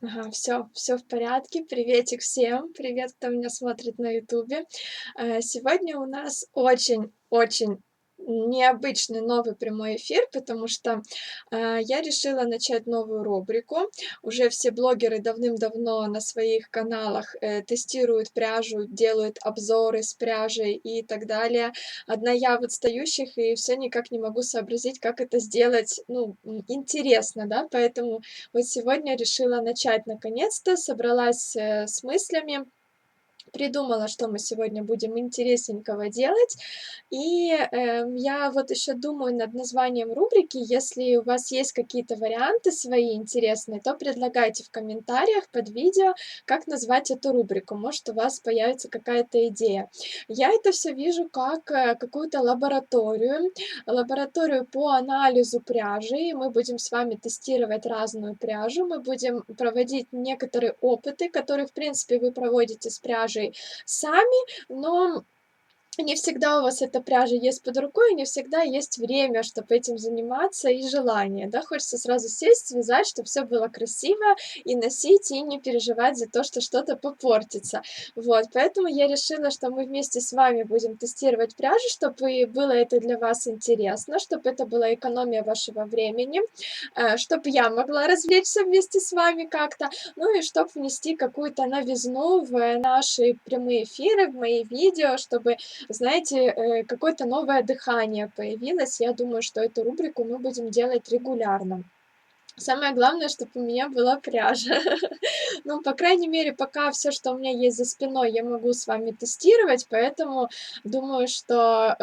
Ага, все в порядке. Приветик всем. Привет, кто меня смотрит на "Ютубе". Сегодня у нас очень необычный новый прямой эфир, потому что, я решила начать новую рубрику. Уже все блогеры давным-давно на своих каналах, тестируют пряжу, делают обзоры с пряжей и так далее. Одна я в отстающих, и все никак не могу сообразить, как это сделать, ну, интересно, да. Поэтому вот сегодня решила начать наконец-то, собралась, с мыслями, придумала, что мы сегодня будем интересненького делать. И, я вот еще думаю над названием рубрики. Если у вас есть какие-то варианты свои интересные, то предлагайте в комментариях под видео, как назвать эту рубрику. Может, у вас появится какая-то идея. Я это все вижу как, какую-то лабораторию по анализу пряжи. И мы будем с вами тестировать разную пряжу, мы будем проводить некоторые опыты, которые, в принципе, вы проводите с пряжей сами, но не всегда у вас эта пряжа есть под рукой, и не всегда есть время, чтобы этим заниматься, и желание, да. Хочется сразу сесть, связать, чтобы все было красиво, и носить, и не переживать за то, что что-то попортится. Вот, поэтому я решила, что мы вместе с вами будем тестировать пряжу, чтобы было это для вас интересно, чтобы это была экономия вашего времени, чтобы я могла развлечься вместе с вами как-то, ну и чтобы внести какую-то новизну в наши прямые эфиры, в мои видео, чтобы, знаете, какое-то новое дыхание появилось. Я думаю, что эту рубрику мы будем делать регулярно. Самое главное, чтобы у меня была пряжа. Ну, по крайней мере, пока все, что у меня есть за спиной, я могу с вами тестировать, поэтому думаю, что,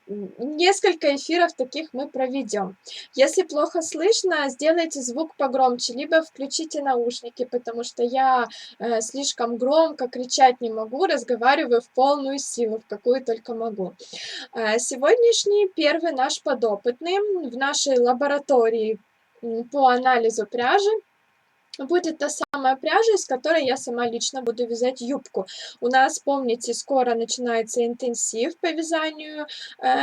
несколько эфиров таких мы проведем. Если плохо слышно, сделайте звук погромче, либо включите наушники, потому что я, слишком громко кричать не могу, разговариваю в полную силу, в какую только могу. Сегодняшний первый наш подопытный в нашей лаборатории, по анализу пряжи будет та самая пряжа, из которой я сама лично буду вязать юбку. У нас, помните, скоро начинается интенсив по вязанию,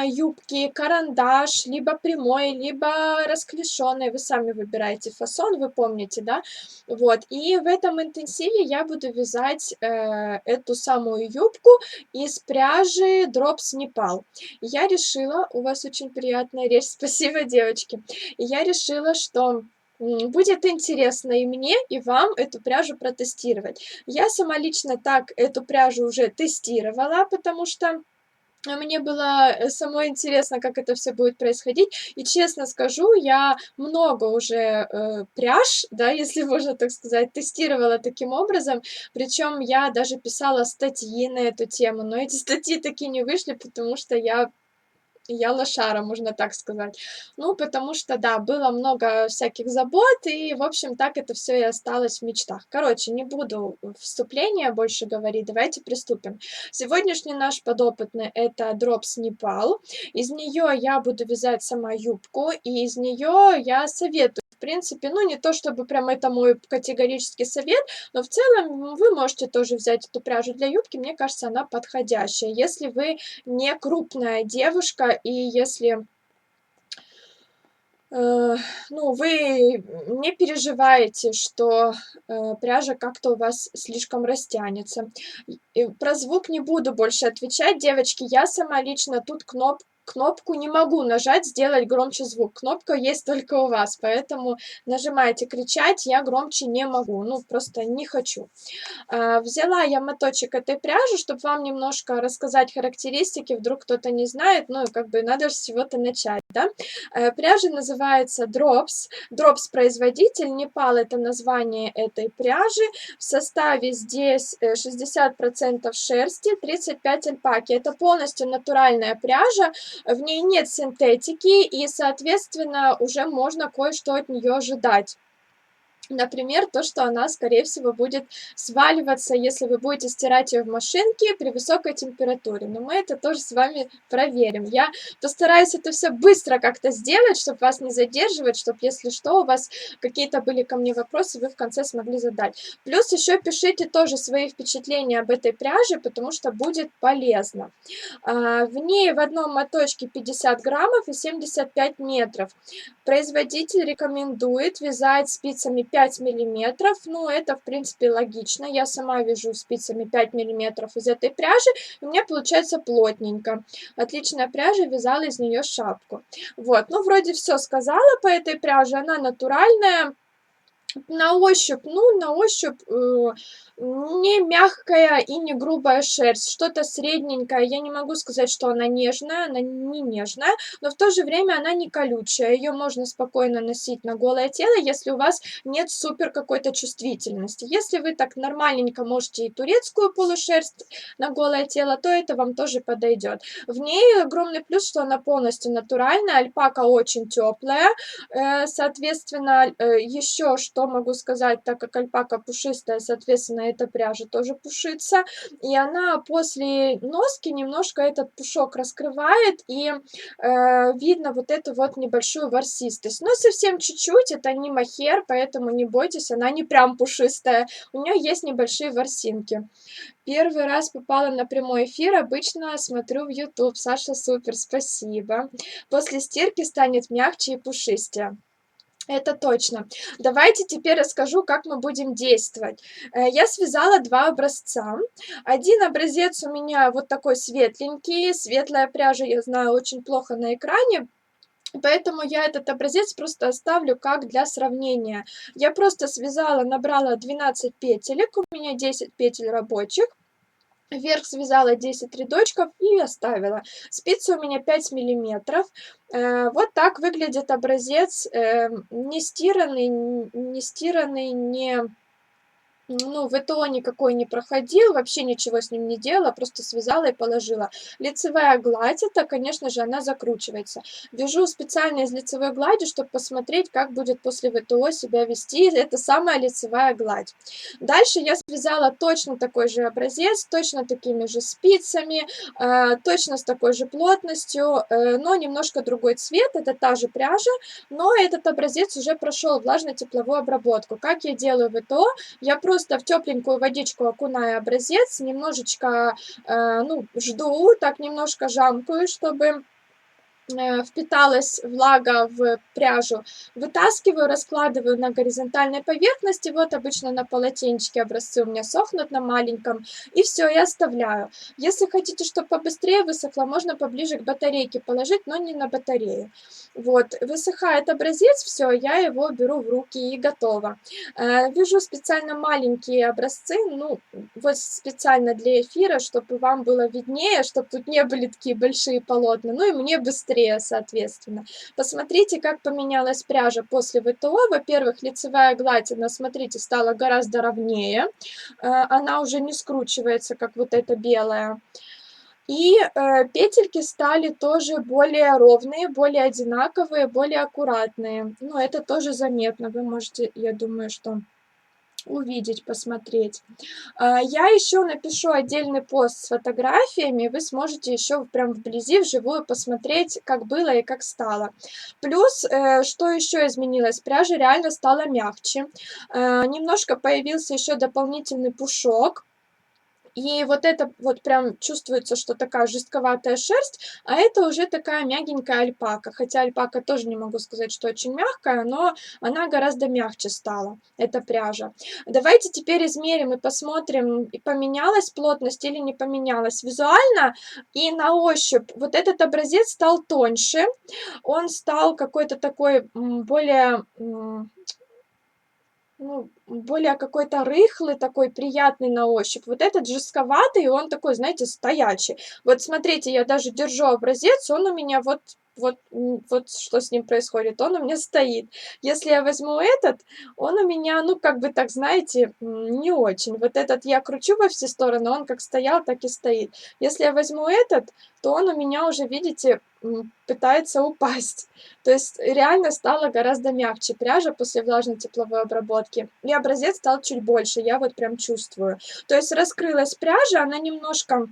юбки, карандаш, либо прямой, либо расклешённый. Вы сами выбираете фасон, вы помните, да? Вот, и в этом интенсиве я буду вязать, эту самую юбку из пряжи Drops Nepal. Я решила, у вас очень приятная речь, спасибо, девочки. И я решила, что будет интересно и мне, и вам эту пряжу протестировать. Я сама лично так эту пряжу уже тестировала, потому что мне было, самой интересно, как это все будет происходить. И честно скажу, я много уже, пряж, да, если можно так сказать, тестировала таким образом. Причем я даже писала статьи на эту тему, но эти статьи таки не вышли, потому что я лошара, можно так сказать. Ну, потому что, да, было много всяких забот, и, в общем, так это все и осталось в мечтах. Короче, не буду вступления больше говорить, давайте приступим. Сегодняшний наш подопытный — это Drops Nepal. Из нее я буду вязать сама юбку, и из нее я советую, в принципе, ну, не то чтобы прям это мой категорический совет, но в целом вы можете тоже взять эту пряжу для юбки, мне кажется, она подходящая. Если вы не крупная девушка, и если, э, ну, вы не переживаете, что, пряжа как-то у вас слишком растянется. И про звук не буду больше отвечать, девочки. Я сама лично тут кнопку не могу нажать, сделать громче звук. Кнопка есть только у вас, поэтому нажимаете кричать, я громче не могу, ну, просто не хочу. Взяла я моточек этой пряжи, чтобы вам немножко рассказать характеристики, вдруг кто-то не знает, ну, как бы надо же с чего-то начать, да. Пряжа называется Drops. Drops производитель, Непал — это название этой пряжи. В составе здесь 60% шерсти, 35 альпаки. Это полностью натуральная пряжа, в ней нет синтетики, и, соответственно, уже можно кое-что от нее ожидать. Например, то, что она, скорее всего, будет сваливаться, если вы будете стирать ее в машинке при высокой температуре. Но мы это тоже с вами проверим. Я постараюсь это все быстро как-то сделать, чтобы вас не задерживать, чтобы, если что, у вас какие-то были ко мне вопросы, вы в конце смогли задать. Плюс еще пишите тоже свои впечатления об этой пряже, потому что будет полезно. В ней в одном моточке 50 граммов и 75 метров. Производитель рекомендует вязать спицами 5 миллиметров, ну, это, в принципе, логично, я сама вяжу спицами 5 миллиметров из этой пряжи, и у меня получается плотненько. Отличная пряжа, вязала из нее шапку. Вот, ну, вроде все сказала по этой пряже, она натуральная. На ощупь, ну, на ощупь не мягкая и не грубая шерсть, что-то средненькое. Я не могу сказать, что она не нежная, но в то же время она не колючая. Ее можно спокойно носить на голое тело, если у вас нет супер какой-то чувствительности. Если вы так нормальненько можете и турецкую полушерсть на голое тело, то это вам тоже подойдет. В ней огромный плюс, что она полностью натуральная, альпака очень теплая, соответственно, еще что могу сказать, так как альпака пушистая, соответственно, эта пряжа тоже пушится, и она после носки немножко этот пушок раскрывает, и видно вот эту вот небольшую ворсистость. Но совсем чуть-чуть, это не мохер, поэтому не бойтесь, она не прям пушистая, у нее есть небольшие ворсинки. Первый раз попала на прямой эфир, обычно смотрю в YouTube. Саша, супер, спасибо. После стирки станет мягче и пушистее. Это точно. Давайте теперь расскажу, как мы будем действовать. Я связала два образца. Один образец у меня вот такой светленький, светлая пряжа, я знаю, очень плохо на экране, поэтому я этот образец просто оставлю как для сравнения. Я просто связала, набрала 12 петелек, у меня 10 петель рабочих. Вверх связала 10 рядочков и оставила. Спицы у меня 5 миллиметров. Вот так выглядит образец, не стиранный, не ну, ВТО никакой не проходил, вообще ничего с ним не делала, просто связала и положила. Лицевая гладь, это, конечно же, она закручивается. Вяжу специально из лицевой глади, чтобы посмотреть, как будет после ВТО себя вести. Это самая лицевая гладь. Дальше я связала точно такой же образец, точно такими же спицами, точно с такой же плотностью, но немножко другой цвет. Это та же пряжа, но этот образец уже прошел влажно-тепловую обработку. Как я делаю ВТО? Я просто в тепленькую водичку окунаю образец, немножечко, ну, жду, так немножко жамкаю, чтобы впиталась влага в пряжу, вытаскиваю, раскладываю на горизонтальной поверхности, вот обычно на полотенчике образцы у меня сохнут на маленьком, и все, я оставляю. Если хотите, чтобы побыстрее высохло, можно поближе к батарейке положить, но не на батарею. Вот, высыхает образец, все, я его беру в руки и готово. Вяжу специально маленькие образцы, ну, вот специально для эфира, чтобы вам было виднее, чтобы тут не были такие большие полотна, ну и мне быстрее, соответственно. Посмотрите, как поменялась пряжа после ВТО. Во-первых, лицевая гладь, она, смотрите, стала гораздо ровнее, она уже не скручивается, как вот эта белая. И петельки стали тоже более ровные, более одинаковые, более аккуратные. Ну, это тоже заметно, вы можете, я думаю, что увидеть, посмотреть. Я еще напишу отдельный пост с фотографиями, вы сможете еще прям вблизи, вживую посмотреть, как было и как стало. Плюс, что еще изменилось, пряжа реально стала мягче, немножко появился еще дополнительный пушок. И вот это вот прям чувствуется, что такая жестковатая шерсть, а это уже такая мягенькая альпака. Хотя альпака тоже не могу сказать, что очень мягкая, но она гораздо мягче стала, эта пряжа. Давайте теперь измерим и посмотрим, поменялась плотность или не поменялась. Визуально и на ощупь вот этот образец стал тоньше, он стал какой-то такой более... Ну, более какой-то рыхлый, такой приятный на ощупь. Вот этот жестковатый, он такой, знаете, стоячий. Вот смотрите, я даже держу образец, он у меня вот что с ним происходит, он у меня стоит. Если я возьму этот, он у меня, ну, как бы так, знаете, не очень. Вот этот я кручу во все стороны, он как стоял, так и стоит. Если я возьму этот, то он у меня уже, видите, пытается упасть. То есть реально стало гораздо мягче пряжа после влажной тепловой обработки. И образец стал чуть больше, я вот прям чувствую. То есть раскрылась пряжа, она немножко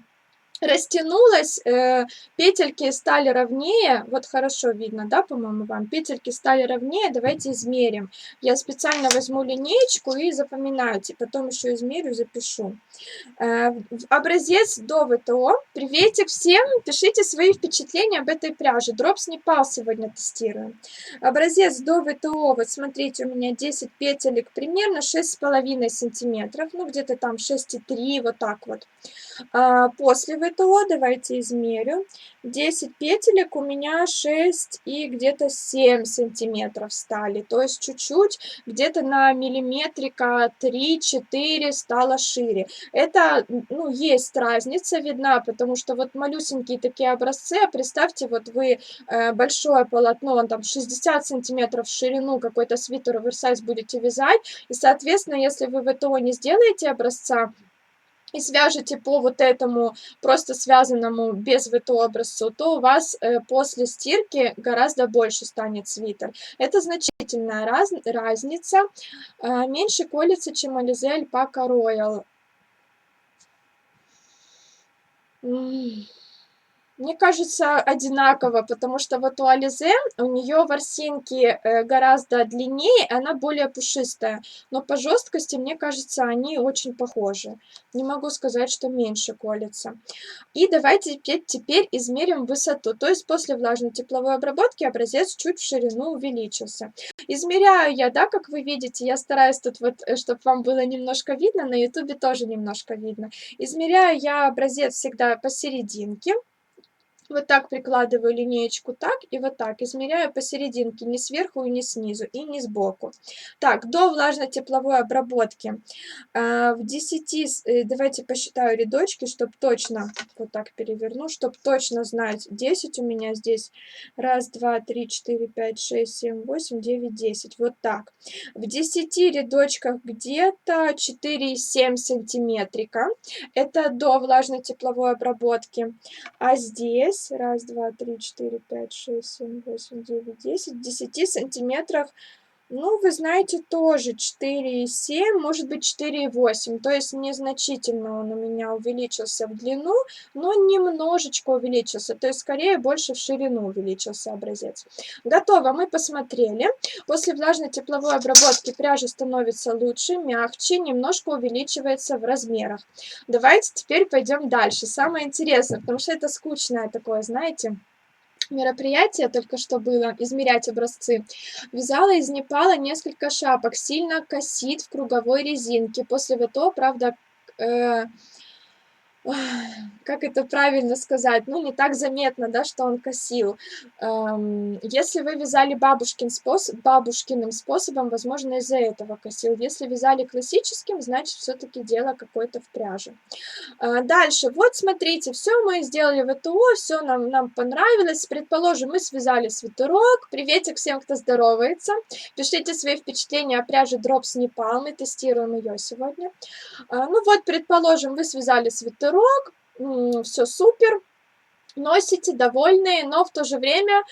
растянулась, петельки стали ровнее, вот хорошо видно, да, по-моему, вам, петельки стали ровнее, давайте измерим. Я специально возьму линеечку и запоминаю, потом еще измерю, запишу. Образец до ВТО. Приветик всем, пишите свои впечатления об этой пряже. Дропс Непал сегодня тестируем. Образец до ВТО, вот смотрите, у меня 10 петелек, примерно 6,5 сантиметров, ну где-то там 6,3, вот так вот. После ВТО, давайте измерю, 10 петелек у меня 6 и где-то 7 сантиметров стали, то есть чуть-чуть, где-то на миллиметрика 3-4 стало шире. Это, ну, есть разница видна, потому что вот малюсенькие такие образцы, а представьте, вот вы большое полотно, он там 60 сантиметров в ширину, какой-то свитер оверсайз будете вязать, и, соответственно, если вы ВТО не сделаете образца, и свяжете по вот этому просто связанному без ВТО образцу, то у вас после стирки гораздо больше станет свитер. Это значительная разница. Меньше колется, чем Alize Alpaca Royal. Мне кажется, одинаково, потому что вот у Alize, у нее ворсинки гораздо длиннее, она более пушистая. Но по жесткости, мне кажется, они очень похожи. Не могу сказать, что меньше колется. И давайте теперь измерим высоту. То есть после влажной тепловой обработки образец чуть в ширину увеличился. Измеряю я, да, как вы видите, я стараюсь тут вот, чтобы вам было немножко видно, на ютубе тоже немножко видно. Измеряю я образец всегда посерединке. Вот так прикладываю линеечку так и вот так. Измеряю посерединке, не сверху и не снизу, и не сбоку. Так, до влажно-тепловой обработки. В 10, давайте посчитаю рядочки, чтобы точно, вот так переверну, чтобы точно знать. 10 у меня здесь. Раз, два, три, четыре, пять, шесть, семь, восемь, девять, 10. Вот так. В 10 рядочках где-то 4,7 сантиметрика. Это до влажно-тепловой обработки. А здесь раз, два, три, четыре, пять, шесть, семь, восемь, девять, 10. В 10 сантиметрах, ну, вы знаете, тоже 4,7, может быть 4,8. То есть незначительно он у меня увеличился в длину, но немножечко увеличился. То есть скорее больше в ширину увеличился образец. Готово, мы посмотрели. После влажной тепловой обработки пряжа становится лучше, мягче, немножко увеличивается в размерах. Давайте теперь пойдем дальше. Самое интересное, потому что это скучное такое, знаете, мероприятие только что было, измерять образцы. Вязала из Непала несколько шапок, сильно косит в круговой резинке. После ВТО, правда, как это правильно сказать, ну, не так заметно, да, что он косил. Если вы вязали бабушкиным способом, возможно, из-за этого косил. Если вязали классическим, значит, все-таки дело какое-то в пряже. Дальше, вот смотрите, все мы сделали ВТО, все нам понравилось. Предположим, мы связали свитерок. Приветик всем, кто здоровается. Пишите свои впечатления о пряже Drops Nepal, мы тестируем ее сегодня. Ну вот, предположим, вы связали свитерок, все супер, носите, довольные, но в то же время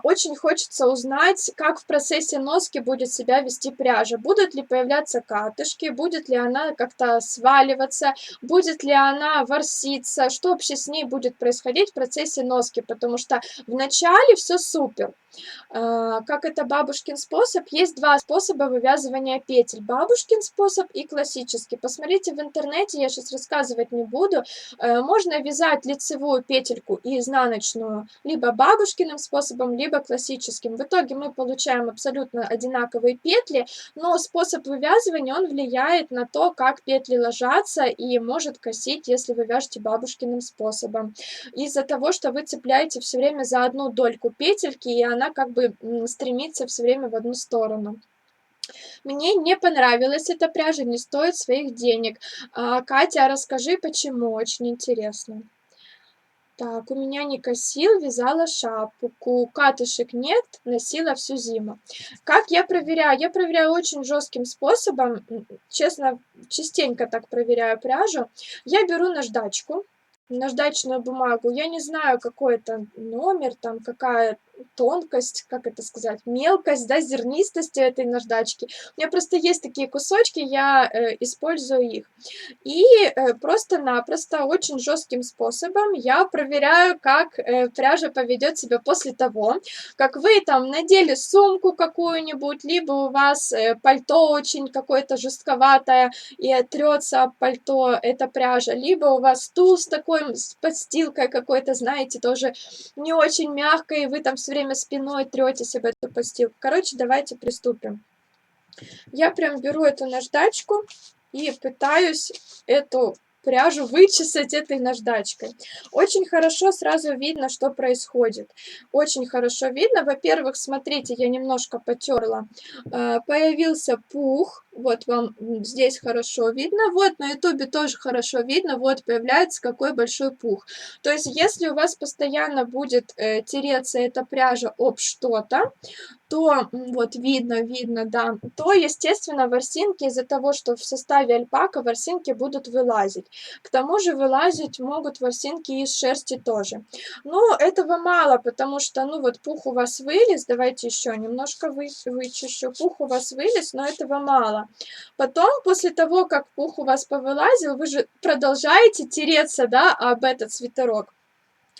очень хочется узнать, как в процессе носки будет себя вести пряжа. Будут ли появляться катышки, будет ли она как-то сваливаться, будет ли она ворситься, что вообще с ней будет происходить в процессе носки, потому что в начале все супер. Как это бабушкин способ? Есть два способа вывязывания петель. Бабушкин способ и классический. Посмотрите в интернете, я сейчас рассказывать не буду. Можно вязать лицевую петельку и изнаночную либо бабушкиным способом, либо классическим. В итоге мы получаем абсолютно одинаковые петли, но способ вывязывания, он влияет на то, как петли ложатся и может косить, если вы вяжете бабушкиным способом. Из-за того, что вы цепляете все время за одну дольку петельки, и она как бы стремится все время в одну сторону. Мне не понравилась эта пряжа, не стоит своих денег. Катя, расскажи, почему, очень интересно. Так, у меня не косил, вязала шапку, катышек нет, носила всю зиму. Как я проверяю? Я проверяю очень жестким способом, честно, частенько так проверяю пряжу. Я беру наждачку, наждачную бумагу, я не знаю, какой это номер, там какая тонкость, как это сказать, мелкость, да, зернистость этой наждачки. У меня просто есть такие кусочки, я использую их. И просто-напросто очень жестким способом я проверяю, как пряжа поведет себя после того, как вы там надели сумку какую-нибудь, либо у вас пальто очень какое-то жестковатое и трется об пальто эта пряжа, либо у вас стул с такой с подстилкой какой-то, знаете, тоже не очень мягкой, и вы там все время спиной третесь об эту подстилку. Короче, давайте приступим. Я прям беру эту наждачку и пытаюсь эту пряжу вычесать этой наждачкой. Очень хорошо сразу видно, что происходит. Очень хорошо видно. Во-первых, смотрите, я немножко потерла. Появился пух. Вот вам здесь хорошо видно. Вот на ютубе тоже хорошо видно. Вот появляется какой большой пух. То есть, если у вас постоянно будет тереться эта пряжа об что-то, то вот видно, да, то, естественно, ворсинки из-за того, что в составе альпака ворсинки будут вылазить. К тому же вылазить могут ворсинки из шерсти тоже. Но этого мало, потому что, ну вот пух у вас вылез, давайте еще немножко вычищу, пух у вас вылез, но этого мало. Потом, после того, как пух у вас повылазил, вы же продолжаете тереться, да, об этот свитерок.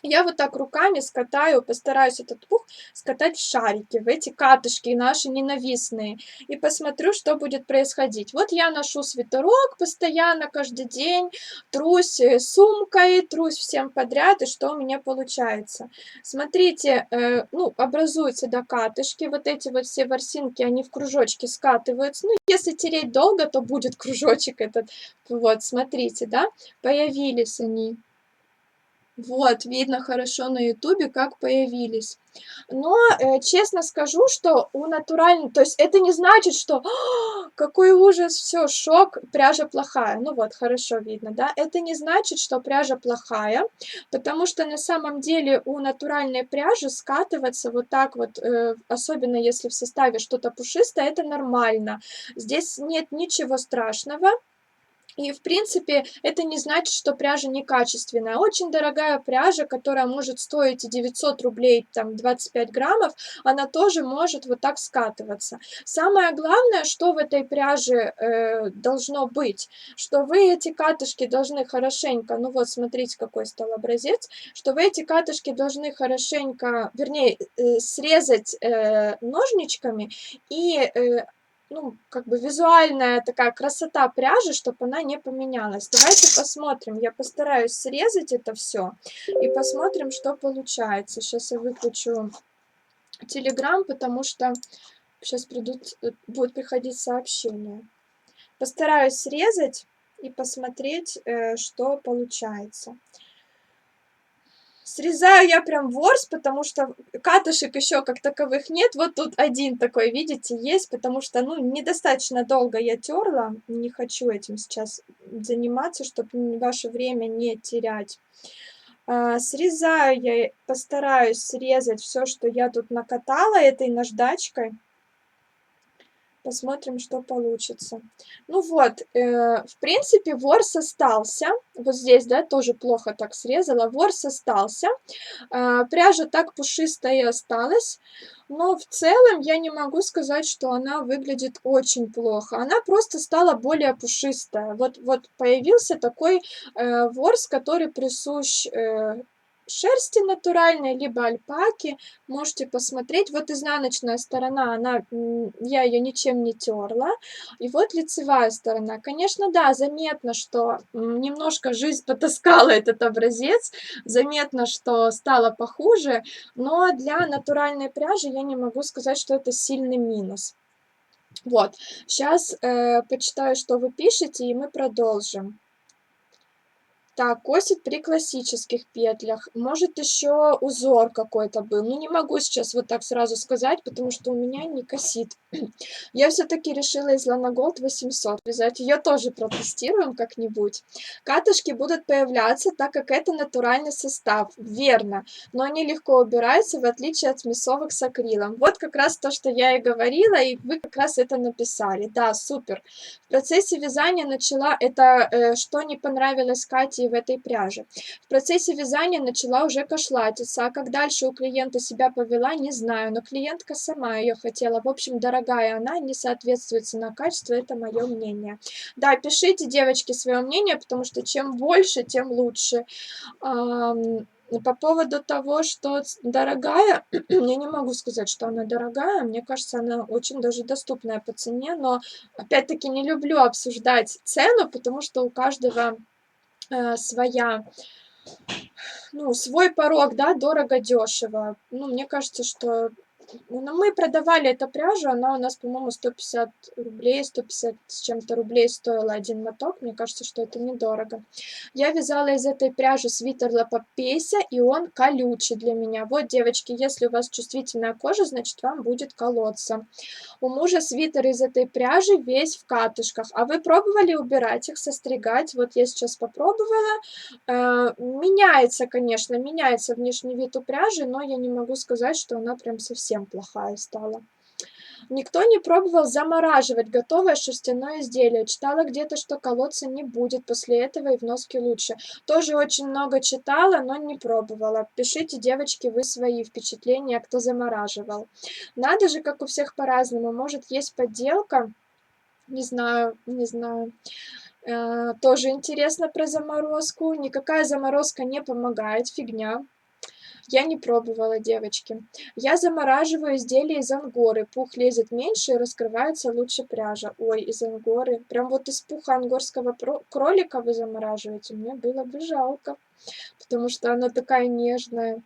Я вот так руками скатаю, постараюсь этот пух скатать в шарики, в эти катышки наши ненавистные, и посмотрю, что будет происходить. Вот я ношу свитерок постоянно, каждый день, трусь сумкой, трусь всем подряд, и что у меня получается? Смотрите, ну, образуются, да, катышки, вот эти вот все ворсинки, они в кружочки скатываются. Ну, если тереть долго, то будет кружочек этот. Вот, смотрите, да, появились они. Вот, видно хорошо на ютубе, как появились. Но, честно скажу, что у натуральной... То есть это не значит, что какой ужас, все, шок, пряжа плохая. Ну вот, хорошо видно, да? Это не значит, что пряжа плохая, потому что на самом деле у натуральной пряжи скатываться вот так вот, особенно если в составе что-то пушистое, это нормально. Здесь нет ничего страшного. И, в принципе, это не значит, что пряжа некачественная. Очень дорогая пряжа, которая может стоить и 900 рублей, там, 25 граммов, она тоже может вот так скатываться. Самое главное, что в этой пряже должно быть, что вы эти катышки должны хорошенько, ну вот, смотрите, какой стал образец, что вы эти катышки должны хорошенько, вернее, срезать ножничками и ну, как бы визуальная такая красота пряжи, чтобы она не поменялась. Давайте посмотрим. Я постараюсь срезать это все и посмотрим, что получается. Сейчас я выключу Telegram, потому что сейчас будут приходить сообщения. Постараюсь срезать и посмотреть, что получается. Срезаю я прям ворс, потому что катышек еще как таковых нет. Вот тут один такой, видите, есть, потому что, ну, недостаточно долго я терла. Не хочу этим сейчас заниматься, чтобы ваше время не терять. Срезаю я, постараюсь срезать все, что я тут накатала этой наждачкой. Посмотрим, что получится. Ну вот, в принципе, ворс остался. Вот здесь, да, тоже плохо так срезала. Ворс остался. Пряжа так пушистая и осталась. Но в целом я не могу сказать, что она выглядит очень плохо. Она просто стала более пушистая. Вот появился такой ворс, который присущ шерсти натуральной, либо альпаки. Можете посмотреть. Вот изнаночная сторона, она, я ее ничем не терла. И вот лицевая сторона. Конечно, да, заметно, что немножко жизнь потаскала этот образец. Заметно, что стало похуже. Но для натуральной пряжи я не могу сказать, что это сильный минус. Вот. Сейчас почитаю, что вы пишете, и мы продолжим. Так, косит при классических петлях. Может, еще узор какой-то был. Ну, не могу сейчас вот так сразу сказать, потому что у меня не косит. Я все-таки решила из Lana Gold 800 вязать. Ее тоже протестируем как-нибудь. Катышки будут появляться, так как это натуральный состав. Верно. Но они легко убираются, в отличие от мясовых с акрилом. Вот как раз то, что я и говорила, и вы как раз это написали. Да, супер. В процессе вязания начала это, что не понравилось Кате в этой пряже. В процессе вязания начала уже кошлатиться, а как дальше у клиента себя повела, не знаю, но клиентка сама ее хотела. В общем, дорогая она, не соответствует цена-качество, это мое мнение. Да, пишите, девочки, свое мнение, потому что чем больше, тем лучше. По поводу того, что дорогая, я не могу сказать, что она дорогая, мне кажется, она очень даже доступная по цене, но опять-таки не люблю обсуждать цену, потому что у каждого своя, ну, свой порог, да, дорого-дешево. Ну, мне кажется, что ну, мы продавали эту пряжу, она у нас, по-моему, 150 рублей, 150 с чем-то рублей стоила один моток. Мне кажется, что это недорого. Я вязала из этой пряжи свитер Лапопеся, и он колючий для меня. Вот, девочки, если у вас чувствительная кожа, значит, вам будет колоться. У мужа свитер из этой пряжи весь в катышках. А вы пробовали убирать их, состригать? Вот я сейчас попробовала. Меняется, конечно, меняется внешний вид у пряжи, но я не могу сказать, что она прям совсем плохая стала. Никто не пробовал замораживать готовое шерстяное изделие. Читала где-то, что колоться не будет после этого и в носке лучше. Тоже очень много читала, но не пробовала. Пишите, девочки, вы свои впечатления, кто замораживал. Надо же, как у всех по-разному. Может, есть подделка? Не знаю, не знаю. Тоже интересно про заморозку. Никакая заморозка не помогает, фигня. Я не пробовала, девочки. Я замораживаю изделия из ангоры. Пух лезет меньше и раскрывается лучше пряжа. Ой, из ангоры. Прям вот из пуха ангорского кролика вы замораживаете. Мне было бы жалко, потому что она такая нежная.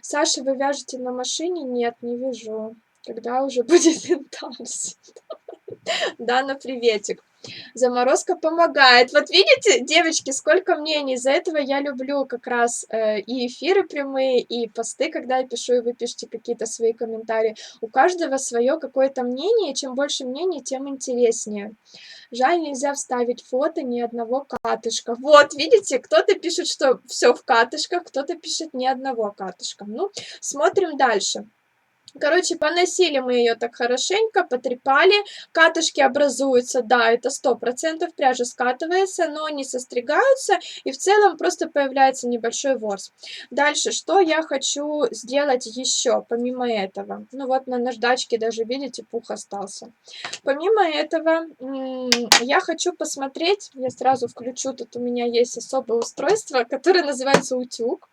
Саша, вы вяжете на машине? Нет, не вяжу. Когда уже будет интарс? Дана, приветик. Заморозка помогает. Вот видите, девочки, сколько мнений. Из-за этого я люблю как раз и эфиры прямые, и посты, когда я пишу, и вы пишете какие-то свои комментарии. У каждого свое какое-то мнение, и чем больше мнений, тем интереснее. Жаль, нельзя вставить фото ни одного катышка. Вот, видите, кто-то пишет, что все в катышках, кто-то пишет ни одного катышка. Ну, смотрим дальше. Короче, поносили мы ее так хорошенько, потрепали, катышки образуются, да, это 100%, пряжа скатывается, но не состригаются, и в целом просто появляется небольшой ворс. Дальше, что я хочу сделать еще, помимо этого? Ну вот на наждачке даже, видите, пух остался. Помимо этого, я хочу посмотреть, я сразу включу, тут у меня есть особое устройство, которое называется утюг.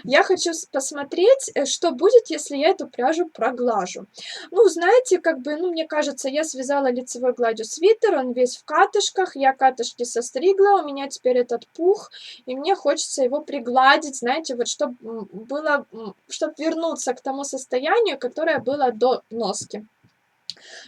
Я хочу посмотреть, что будет, если я эту пряжу проглажу. Ну, знаете, как бы, ну, мне кажется, я связала лицевой гладью свитер, он весь в катышках, я катышки состригла, у меня теперь этот пух, и мне хочется его пригладить, знаете, вот чтобы было, чтобы вернуться к тому состоянию, которое было до носки.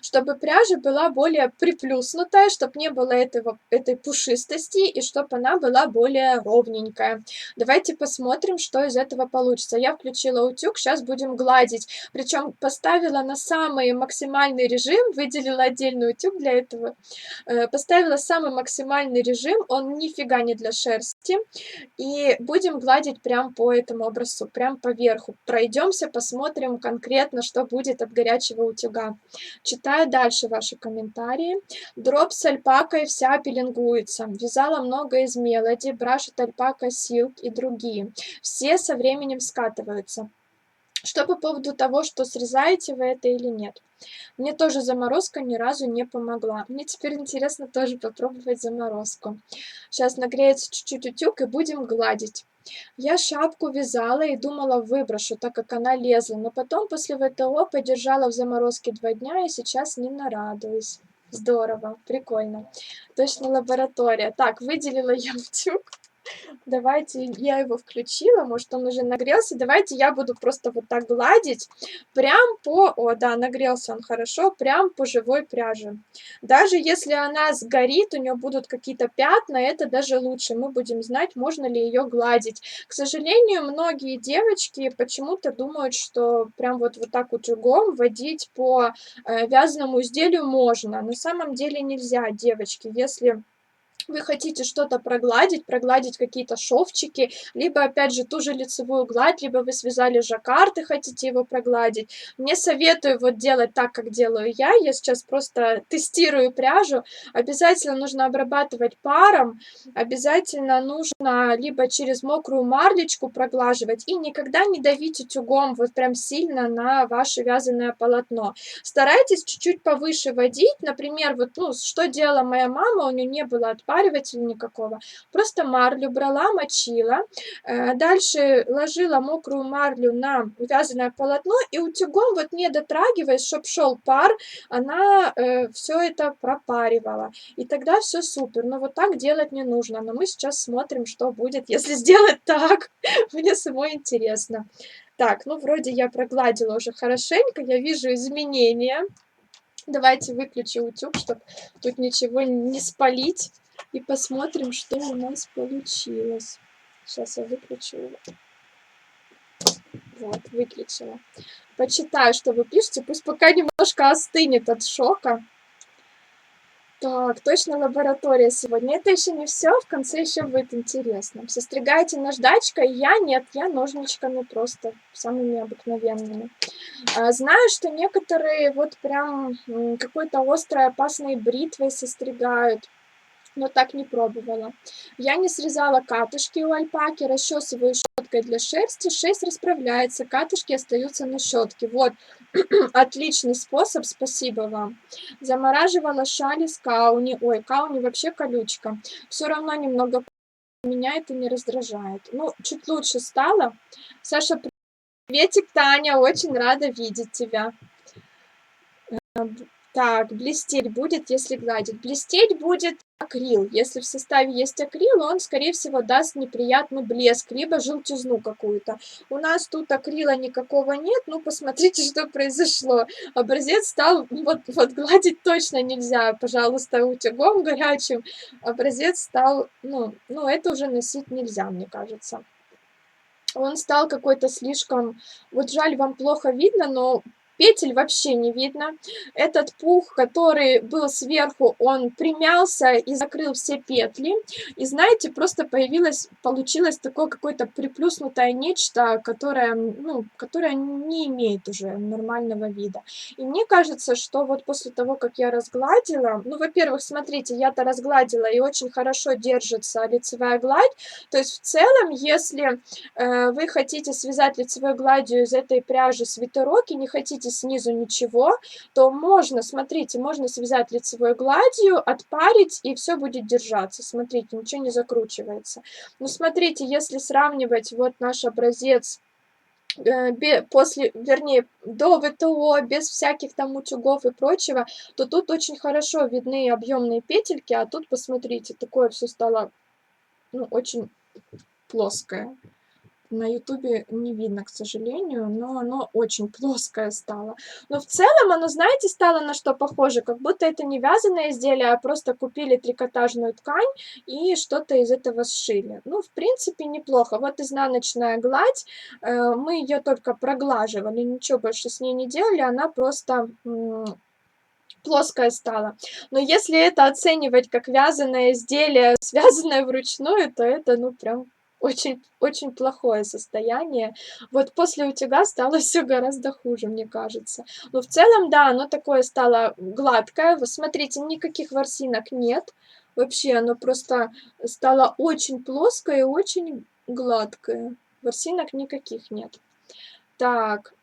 Чтобы пряжа была более приплюснутая, чтобы не было этой пушистости, и чтобы она была более ровненькая. Давайте посмотрим, что из этого получится. Я включила утюг, сейчас будем гладить. Причем поставила на самый максимальный режим, выделила отдельный утюг для этого. Поставила самый максимальный режим, он нифига не для шерсти. И будем гладить прям по этому образцу, прям по верху. Пройдемся, посмотрим конкретно, что будет от горячего утюга. Читаю дальше ваши комментарии. Дроп с альпакой вся пеленгуется. Вязала много из мелоди, брашет альпака, силк и другие. Все со временем скатываются. Что по поводу того, что срезаете вы это или нет? Мне тоже заморозка ни разу не помогла. Мне теперь интересно тоже попробовать заморозку. Сейчас нагреется чуть-чуть утюг и будем гладить. Я шапку вязала и думала выброшу, так как она лезла, но потом после ВТО подержала в заморозке 2 дня и сейчас не нарадуюсь. Здорово, прикольно. Точно лаборатория. Так, выделила я утюг. Давайте, я его включила, может он уже нагрелся. Давайте я буду просто вот так гладить прям по... О, да, нагрелся он хорошо, прям по живой пряже. Даже если она сгорит, у нее будут какие-то пятна, это даже лучше. Мы будем знать, можно ли ее гладить. К сожалению, многие девочки почему-то думают, что прям вот так утюгом водить по вязаному изделию можно. На самом деле нельзя, девочки. Если вы хотите что-то прогладить какие-то шовчики, либо, опять же, ту же лицевую гладь, либо вы связали жаккард и хотите его прогладить. Не советую вот делать так, как делаю я сейчас просто тестирую пряжу. Обязательно нужно обрабатывать паром, обязательно нужно либо через мокрую марлечку проглаживать и никогда не давить утюгом вот прям сильно на ваше вязаное полотно. Старайтесь чуть-чуть повыше водить, например, вот, ну, что делала моя мама, у нее не было отпаривателя никакого, просто марлю брала, мочила, дальше ложила мокрую марлю на вязаное полотно и утюгом, вот не дотрагиваясь, чтобы шел пар, она все это пропаривала. И тогда все супер. Но вот так делать не нужно. Но мы сейчас смотрим, что будет, если сделать так. Мне самой интересно. Так, ну вроде я прогладила уже хорошенько, я вижу изменения. Давайте выключу утюг, чтобы тут ничего не спалить. И посмотрим, что у нас получилось. Сейчас я выключу его. Вот, выключила. Почитаю, что вы пишете. Пусть пока немножко остынет от шока. Так, точно лаборатория сегодня. Это еще не все, в конце еще будет интересно. Состригаете наждачкой? Я нет, я ножничками просто, самыми обыкновенными. Знаю, что некоторые вот прям какой-то острой опасной бритвой состригают, но так не пробовала. Я не срезала катышки у альпаки, расчесываю щеткой для шерсти, шерсть расправляется, катышки остаются на щетке. Вот, отличный способ, спасибо вам. Замораживала шаль из кауни. Ой, кауни вообще колючка. Все равно немного меня это не раздражает. Ну, чуть лучше стало. Саша, приветик, Таня, очень рада видеть тебя. Так, блестеть будет, если гладить. Блестеть будет акрил. Если в составе есть акрил, он, скорее всего, даст неприятный блеск, либо желтизну какую-то. У нас тут акрила никакого нет, ну, посмотрите, что произошло. Образец стал, вот гладить точно нельзя, пожалуйста, утюгом горячим. Образец стал, ну, это уже носить нельзя, мне кажется. Он стал какой-то слишком, вот жаль, вам плохо видно, но петель вообще не видно. Этот пух, который был сверху, он примялся и закрыл все петли. И знаете, просто получилось такое какое-то приплюснутое нечто, которое, ну, которое не имеет уже нормального вида. И мне кажется, что вот после того, как я разгладила, ну, во-первых, смотрите, я-то разгладила и очень хорошо держится лицевая гладь. То есть в целом, если вы хотите связать лицевой гладью из этой пряжи свитерок и не хотите снизу ничего, то можно, смотрите, можно связать лицевой гладью, отпарить, и все будет держаться. Смотрите, ничего не закручивается. Но смотрите, если сравнивать вот наш образец вернее, до ВТО, без всяких там утюгов и прочего, то тут очень хорошо видны объемные петельки, а тут, посмотрите, такое все стало, ну, очень плоское. На ютубе не видно, к сожалению, но оно очень плоское стало. Но в целом оно, знаете, стало на что похоже? Как будто это не вязаное изделие, а просто купили трикотажную ткань и что-то из этого сшили. Ну, в принципе, неплохо. Вот изнаночная гладь, мы ее только проглаживали, ничего больше с ней не делали, она просто плоская стала. Но если это оценивать как вязаное изделие, связанное вручную, то это, ну, прям очень, очень плохое состояние. Вот после утюга стало все гораздо хуже, мне кажется. Но в целом, да, оно такое стало гладкое. Вы смотрите, никаких ворсинок нет. Вообще, оно просто стало очень плоское и очень гладкое. Ворсинок никаких нет. Так,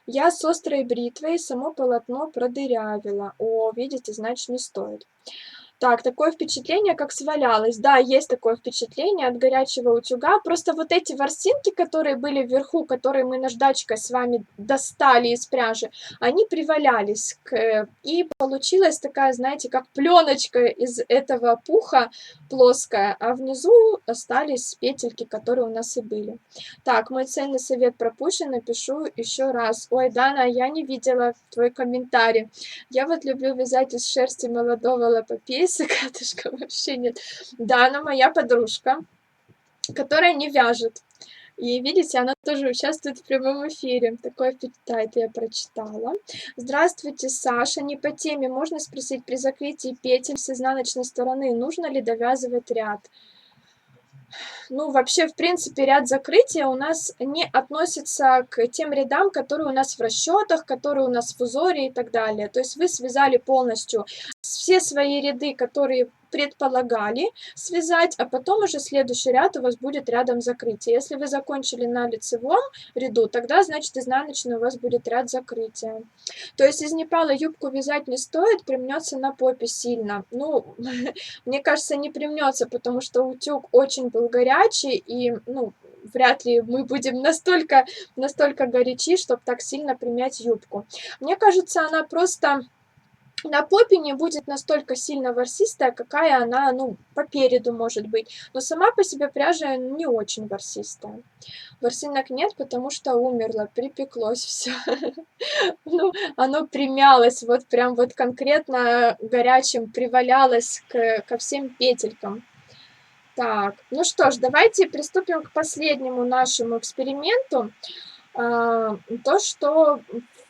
я с острой бритвой само полотно продырявила. О, видите, значит, не стоит. Так, такое впечатление, как свалялось. Да, есть такое впечатление от горячего утюга. Просто вот эти ворсинки, которые были вверху, которые мы наждачкой с вами достали из пряжи, они привалялись. И получилась такая, знаете, как пленочка из этого пуха плоская, а внизу остались петельки, которые у нас и были. Так, мой ценный совет пропущен, напишу еще раз. Ой, Дана, я не видела твой комментарий. Я вот люблю вязать из шерсти молодого лапопейса, катышка вообще нет. Да, она моя подружка, которая не вяжет. И видите, она тоже участвует в прямом эфире. Такой аппетит я прочитала. Здравствуйте, Саша. Не по теме. Можно спросить, при закрытии петель с изнаночной стороны нужно ли довязывать ряд? Ну, вообще, в принципе, ряд закрытия у нас не относится к тем рядам, которые у нас в расчетах, которые у нас в узоре и так далее. То есть вы связали полностью все свои ряды, которые предполагали связать, а потом уже следующий ряд у вас будет рядом закрытия. Если вы закончили на лицевом ряду, тогда, значит, изнаночный у вас будет ряд закрытия. То есть из Непала юбку вязать не стоит, примнется на попе сильно. Ну, мне кажется, не примнется, потому что утюг очень был горячий, и, ну, вряд ли мы будем настолько горячи, чтобы так сильно примять юбку. Мне кажется, она просто на попе не будет настолько сильно ворсистая, какая она, ну, по переду может быть. Но сама по себе пряжа не очень ворсистая. Ворсинок нет, потому что умерло, припеклось все. Ну, оно примялось, вот прям вот конкретно горячим привалялось ко всем петелькам. Так, ну что ж, давайте приступим к последнему нашему эксперименту. То, что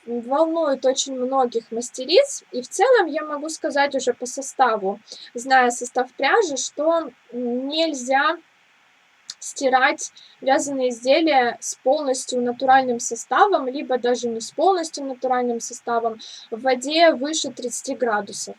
волнует очень многих мастериц, и в целом я могу сказать уже по составу, зная состав пряжи, что нельзя стирать вязаные изделия с полностью натуральным составом, либо даже не с полностью натуральным составом в воде выше 30 градусов.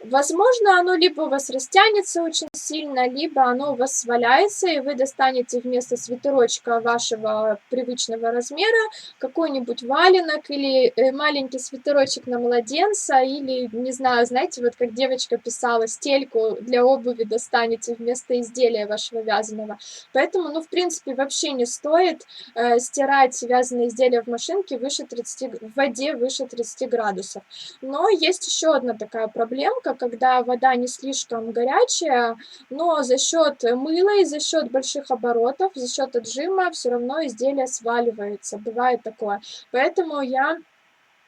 Возможно, оно либо у вас растянется очень сильно, либо оно у вас сваляется, и вы достанете вместо свитерочка вашего привычного размера какой-нибудь валенок или маленький свитерочек на младенца, или, не знаю, знаете, вот как девочка писала, стельку для обуви достанете вместо изделия вашего вязаного. Поэтому, ну, в принципе, вообще не стоит стирать вязаные изделия в машинке выше 30, в воде выше 30 градусов. Но есть еще одна такая проблемка, когда вода не слишком горячая, но за счет мыла и за счет больших оборотов, за счет отжима все равно изделие сваливается. Бывает такое. Поэтому я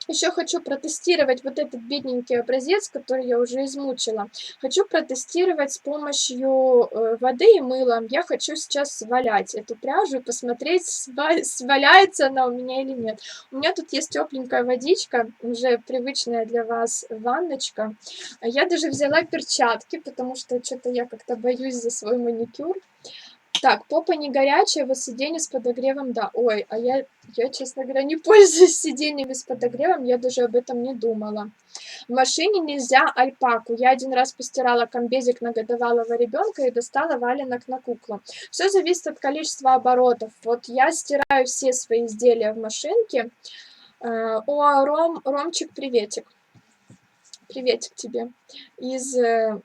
еще хочу протестировать вот этот бедненький образец, который я уже измучила. Хочу протестировать с помощью воды и мыла. Я хочу сейчас свалять эту пряжу и посмотреть, сваляется она у меня или нет. У меня тут есть тепленькая водичка, уже привычная для вас ванночка. Я даже взяла перчатки, потому что что-то я как-то боюсь за свой маникюр. Так, попа не горячая, вот сиденье с подогревом, да. Ой, а я, честно говоря, не пользуюсь сиденьями с подогревом, я даже об этом не думала. В машине нельзя альпаку. Я один раз постирала комбезик на годовалого ребенка и достала валенок на куклу. Все зависит от количества оборотов. Вот я стираю все свои изделия в машинке. Ромчик, приветик. Приветик тебе из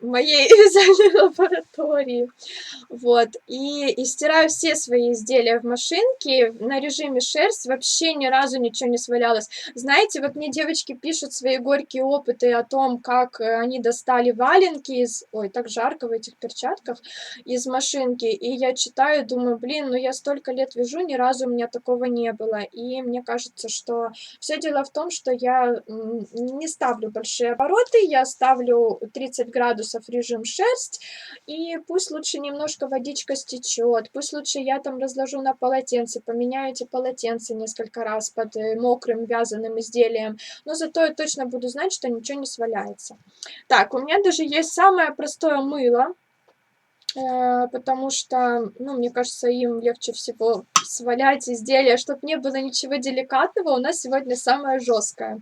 моей вязальной лаборатории. Вот. И стираю все свои изделия в машинке на режиме шерсть. Вообще ни разу ничего не свалялось. Знаете, вот мне девочки пишут свои горькие опыты о том, как они достали валенки из... Ой, так жарко в этих перчатках. Из машинки. И я читаю, думаю, блин, ну я столько лет вяжу, ни разу у меня такого не было. И мне кажется, что все дело в том, что я не ставлю большие обороты, я ставлю 30 градусов режим шерсть, и пусть лучше немножко водичка стечет, пусть лучше я там разложу на полотенце, поменяю эти полотенца несколько раз под мокрым вязаным изделием, но зато я точно буду знать, что ничего не сваляется. Так, у меня даже есть самое простое мыло, потому что, ну, мне кажется, им легче всего свалять изделия, чтобы не было ничего деликатного. У нас сегодня самое жесткое.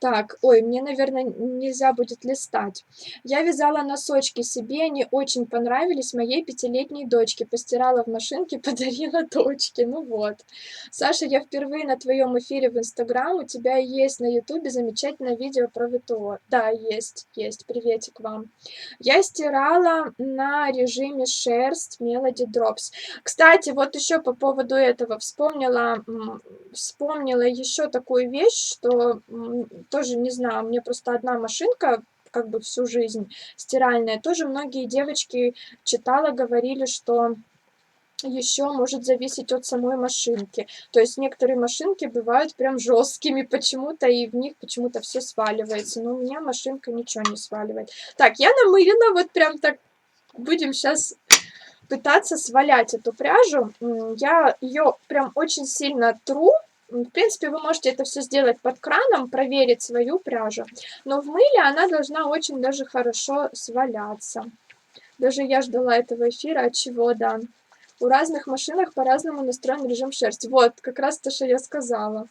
Так, ой, мне, наверное, нельзя будет листать. Я вязала носочки себе, они очень понравились моей 5-летней дочке. Постирала в машинке, подарила дочке. Ну вот. Саша, я впервые на твоем эфире в Инстаграм. У тебя есть на Ютубе замечательное видео про ВТО. Да, есть. Приветик вам. Я стирала на режиме шерсть Melody Drops. Кстати, вот еще по поводу этого вспомнила еще такую вещь, что тоже не знаю, мне просто одна машинка как бы всю жизнь стиральная. Тоже многие девочки читала, говорили, что еще может зависеть от самой машинки. То есть некоторые машинки бывают прям жесткими почему-то, и в них почему-то все сваливается. Но у меня машинка ничего не сваливает. Так, я намылила, вот прям так будем сейчас пытаться свалять эту пряжу. Я ее прям очень сильно тру. В принципе, вы можете это все сделать под краном, проверить свою пряжу, но в мыле она должна очень даже хорошо сваляться. Даже я ждала этого эфира, от чего, да. У разных машинах по-разному настроен режим шерсти. Вот, как раз то, что я сказала.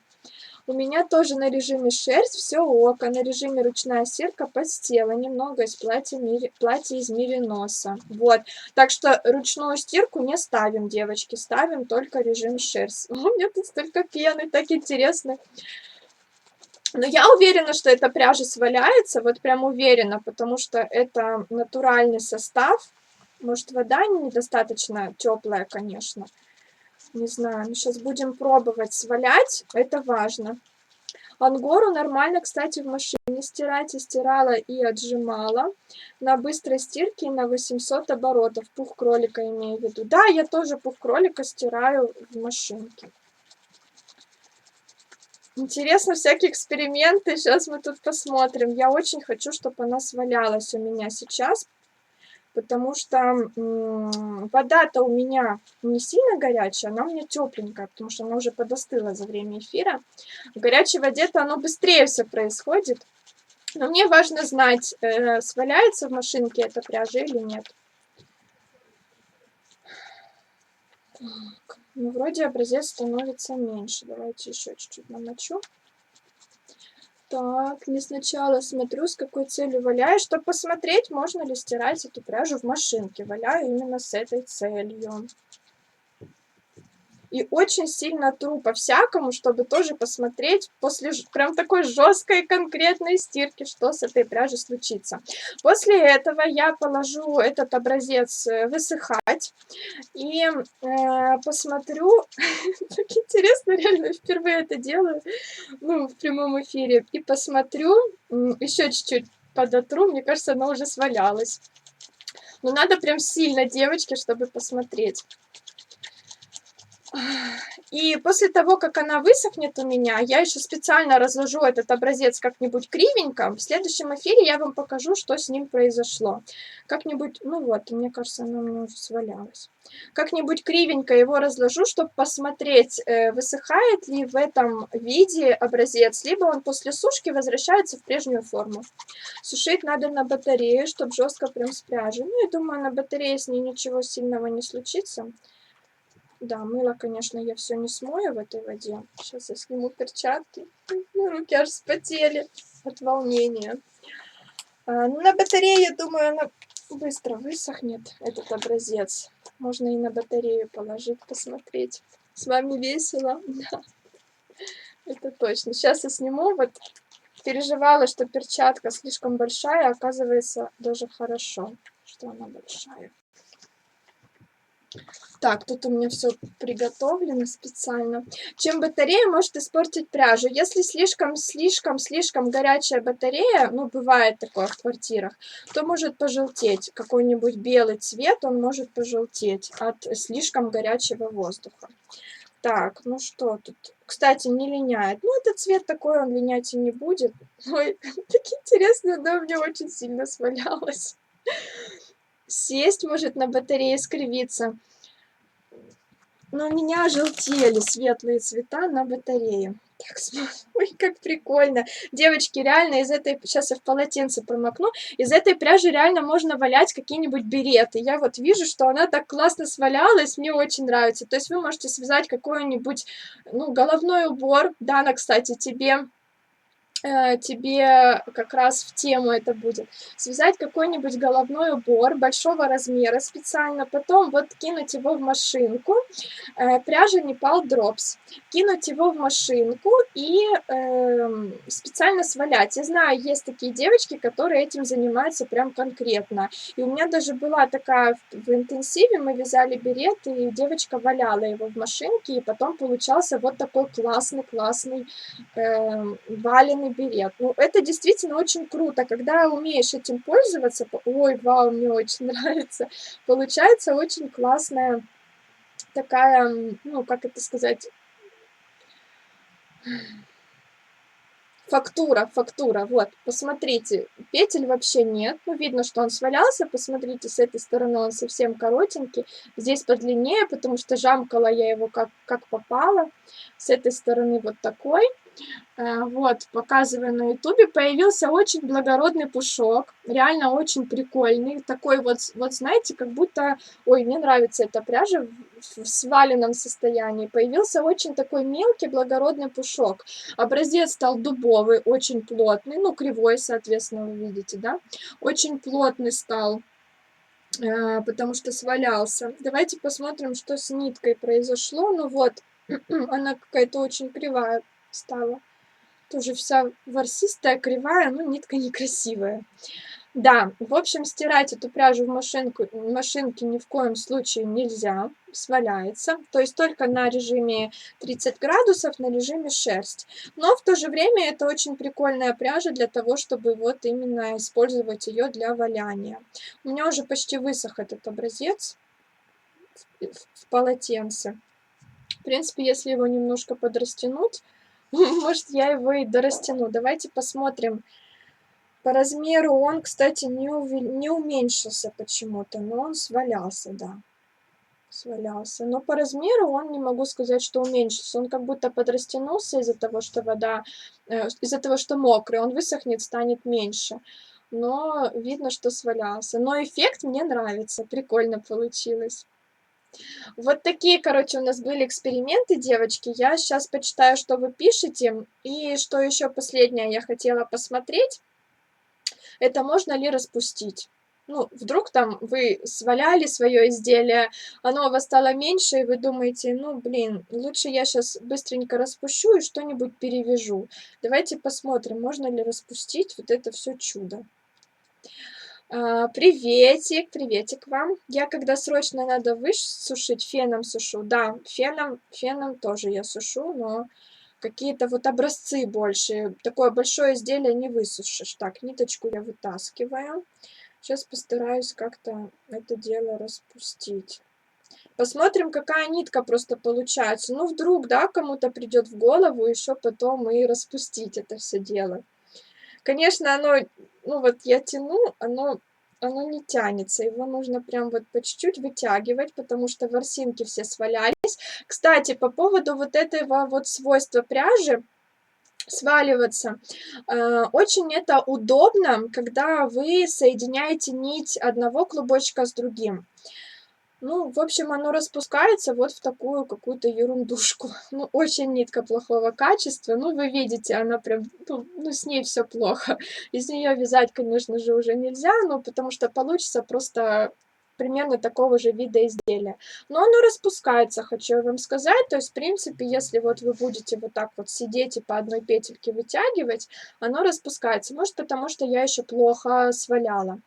У меня тоже на режиме шерсть, все ок, а на режиме ручная стирка постела, немного из платья из мериноса. Вот, так что ручную стирку не ставим, девочки, ставим только режим шерсть. У меня тут столько пены, так интересно. Но я уверена, что эта пряжа сваляется, вот прям уверена, потому что это натуральный состав. Может, вода недостаточно теплая, конечно. Не знаю, ну сейчас будем пробовать свалять, это важно. Ангору нормально, кстати, в машине стирать. И стирала, и отжимала. На быстрой стирке на 800 оборотов. Пух кролика имею в виду. Да, я тоже пух кролика стираю в машинке. Интересно, всякие эксперименты. Сейчас мы тут посмотрим. Я очень хочу, чтобы она свалялась у меня сейчас. Потому что вода-то у меня не сильно горячая, она у меня тепленькая, потому что она уже подостыла за время эфира. В горячей воде-то оно быстрее все происходит. Но мне важно знать, сваляется в машинке эта пряжа или нет. Так, ну вроде образец становится меньше. Давайте еще чуть-чуть намочу. Так, не сначала смотрю, с какой целью валяю, чтобы посмотреть, можно ли стирать эту пряжу в машинке. Валяю именно с этой целью. И очень сильно тру по-всякому, чтобы тоже посмотреть после прям такой жесткой конкретной стирки, что с этой пряжей случится. После этого я положу этот образец высыхать и посмотрю. Так интересно, реально, впервые это делаю, ну, в прямом эфире. И посмотрю, еще чуть-чуть подотру, мне кажется, она уже свалялась. Но надо прям сильно, девочки, чтобы посмотреть. И после того, как она высохнет у меня, я еще специально разложу этот образец как-нибудь кривенько. В следующем эфире я вам покажу, что с ним произошло. Как-нибудь, ну вот, мне кажется, она у меня уже свалялась. Как-нибудь кривенько его разложу, чтобы посмотреть, высыхает ли в этом виде образец, либо он после сушки возвращается в прежнюю форму. Сушить надо на батарее, чтобы жестко прям с пряжей. Ну, я думаю, на батарее с ней ничего сильного не случится. Да, мыло, конечно, я все не смою в этой воде. Сейчас я сниму перчатки. Руки аж вспотели от волнения. Ну, на батарее, я думаю, она быстро высохнет, этот образец. Можно и на батарею положить, посмотреть. С вами весело. Да, это точно. Сейчас я сниму. Вот переживала, что перчатка слишком большая, оказывается, даже хорошо, что она большая. Так, тут у меня все приготовлено специально. Чем батарея может испортить пряжу? Если слишком горячая батарея, ну, бывает такое в квартирах, то может пожелтеть. Какой-нибудь белый цвет, он может пожелтеть от слишком горячего воздуха. Так, ну что тут? Кстати, не линяет. Ну, этот цвет такой, он линять и не будет. Ой, так интересно, она у меня очень сильно свалялась. Сесть может на батарее, скривиться. Но у меня желтели светлые цвета на батарее. Так, ой, как прикольно. Девочки, реально из этой... Сейчас я в полотенце промокну. Из этой пряжи реально можно валять какие-нибудь береты. Я вот вижу, что она так классно свалялась. Мне очень нравится. То есть вы можете связать какой-нибудь, ну, головной убор. Дана, кстати, тебе как раз в тему это будет. Связать какой-нибудь головной убор большого размера специально, потом вот кинуть его в машинку, пряжа Nepal Drops, кинуть его в машинку и специально свалять. Я знаю, есть такие девочки, которые этим занимаются прям конкретно. И у меня даже была такая в интенсиве, мы вязали берет, и девочка валяла его в машинке, и потом получался вот такой классный валеный берет. Ну, это действительно очень круто, когда умеешь этим пользоваться. Ой, вау, мне очень нравится. Получается очень классная такая, ну, как это сказать, Фактура, вот, посмотрите, петель вообще нет, ну, видно, что он свалялся, посмотрите, с этой стороны он совсем коротенький, здесь подлиннее, потому что жамкала я его как попало, с этой стороны вот такой. Вот, показываю на ютубе, появился очень благородный пушок, реально очень прикольный, такой вот знаете, как будто, ой, мне нравится эта пряжа в сваленном состоянии, появился очень такой мелкий благородный пушок, образец стал дубовый, очень плотный, ну, кривой, соответственно, вы видите, да, очень плотный стал, потому что свалялся. Давайте посмотрим, что с ниткой произошло, ну вот, она какая-то очень кривая стала. Тоже вся ворсистая, кривая, но нитка некрасивая. Да, в общем, стирать эту пряжу в машинке ни в коем случае нельзя, сваляется. То есть только на режиме 30 градусов, на режиме шерсть. Но в то же время это очень прикольная пряжа для того, чтобы вот именно использовать ее для валяния. У меня уже почти высох этот образец в полотенце. В принципе, если его немножко подрастянуть, может, я его и дорастяну. Давайте посмотрим. По размеру он, кстати, не уменьшился почему-то, но он свалялся, да. Свалялся. Но по размеру он, не могу сказать, что уменьшился. Он как будто подрастянулся из-за того, что вода, из-за того, что мокрый. Он высохнет, станет меньше. Но видно, что свалялся. Но эффект мне нравится. Прикольно получилось. Вот такие, короче, у нас были эксперименты, девочки. Я сейчас почитаю, что вы пишете. И что еще последнее я хотела посмотреть, это можно ли распустить. Ну, вдруг там вы сваляли свое изделие, оно у вас стало меньше, и вы думаете, ну, блин, лучше я сейчас быстренько распущу и что-нибудь перевяжу. Давайте посмотрим, можно ли распустить вот это все чудо. Приветик, приветик вам. Я когда срочно надо высушить, феном сушу. Да, феном тоже я сушу, но какие-то вот образцы больше. Такое большое изделие не высушишь. Так, ниточку я вытаскиваю. Сейчас постараюсь как-то это дело распустить. Посмотрим, какая нитка просто получается. Ну, вдруг, да, кому-то придет в голову еще потом и распустить это все дело. Конечно, оно, ну вот я тяну, оно не тянется, его нужно прям вот по чуть-чуть вытягивать, потому что ворсинки все свалялись. Кстати, по поводу вот этого вот свойства пряжи сваливаться, очень это удобно, когда вы соединяете нить одного клубочка с другим. Ну, в общем, оно распускается вот в такую какую-то ерундушку. Ну, очень нитка плохого качества. Ну, вы видите, она прям, ну, с ней все плохо. Из нее вязать, конечно же, уже нельзя, ну, потому что получится просто примерно такого же вида изделия. Но оно распускается, хочу я вам сказать. То есть, в принципе, если вот вы будете вот так вот сидеть и по одной петельке вытягивать, оно распускается. Может, потому что я еще плохо сваляла.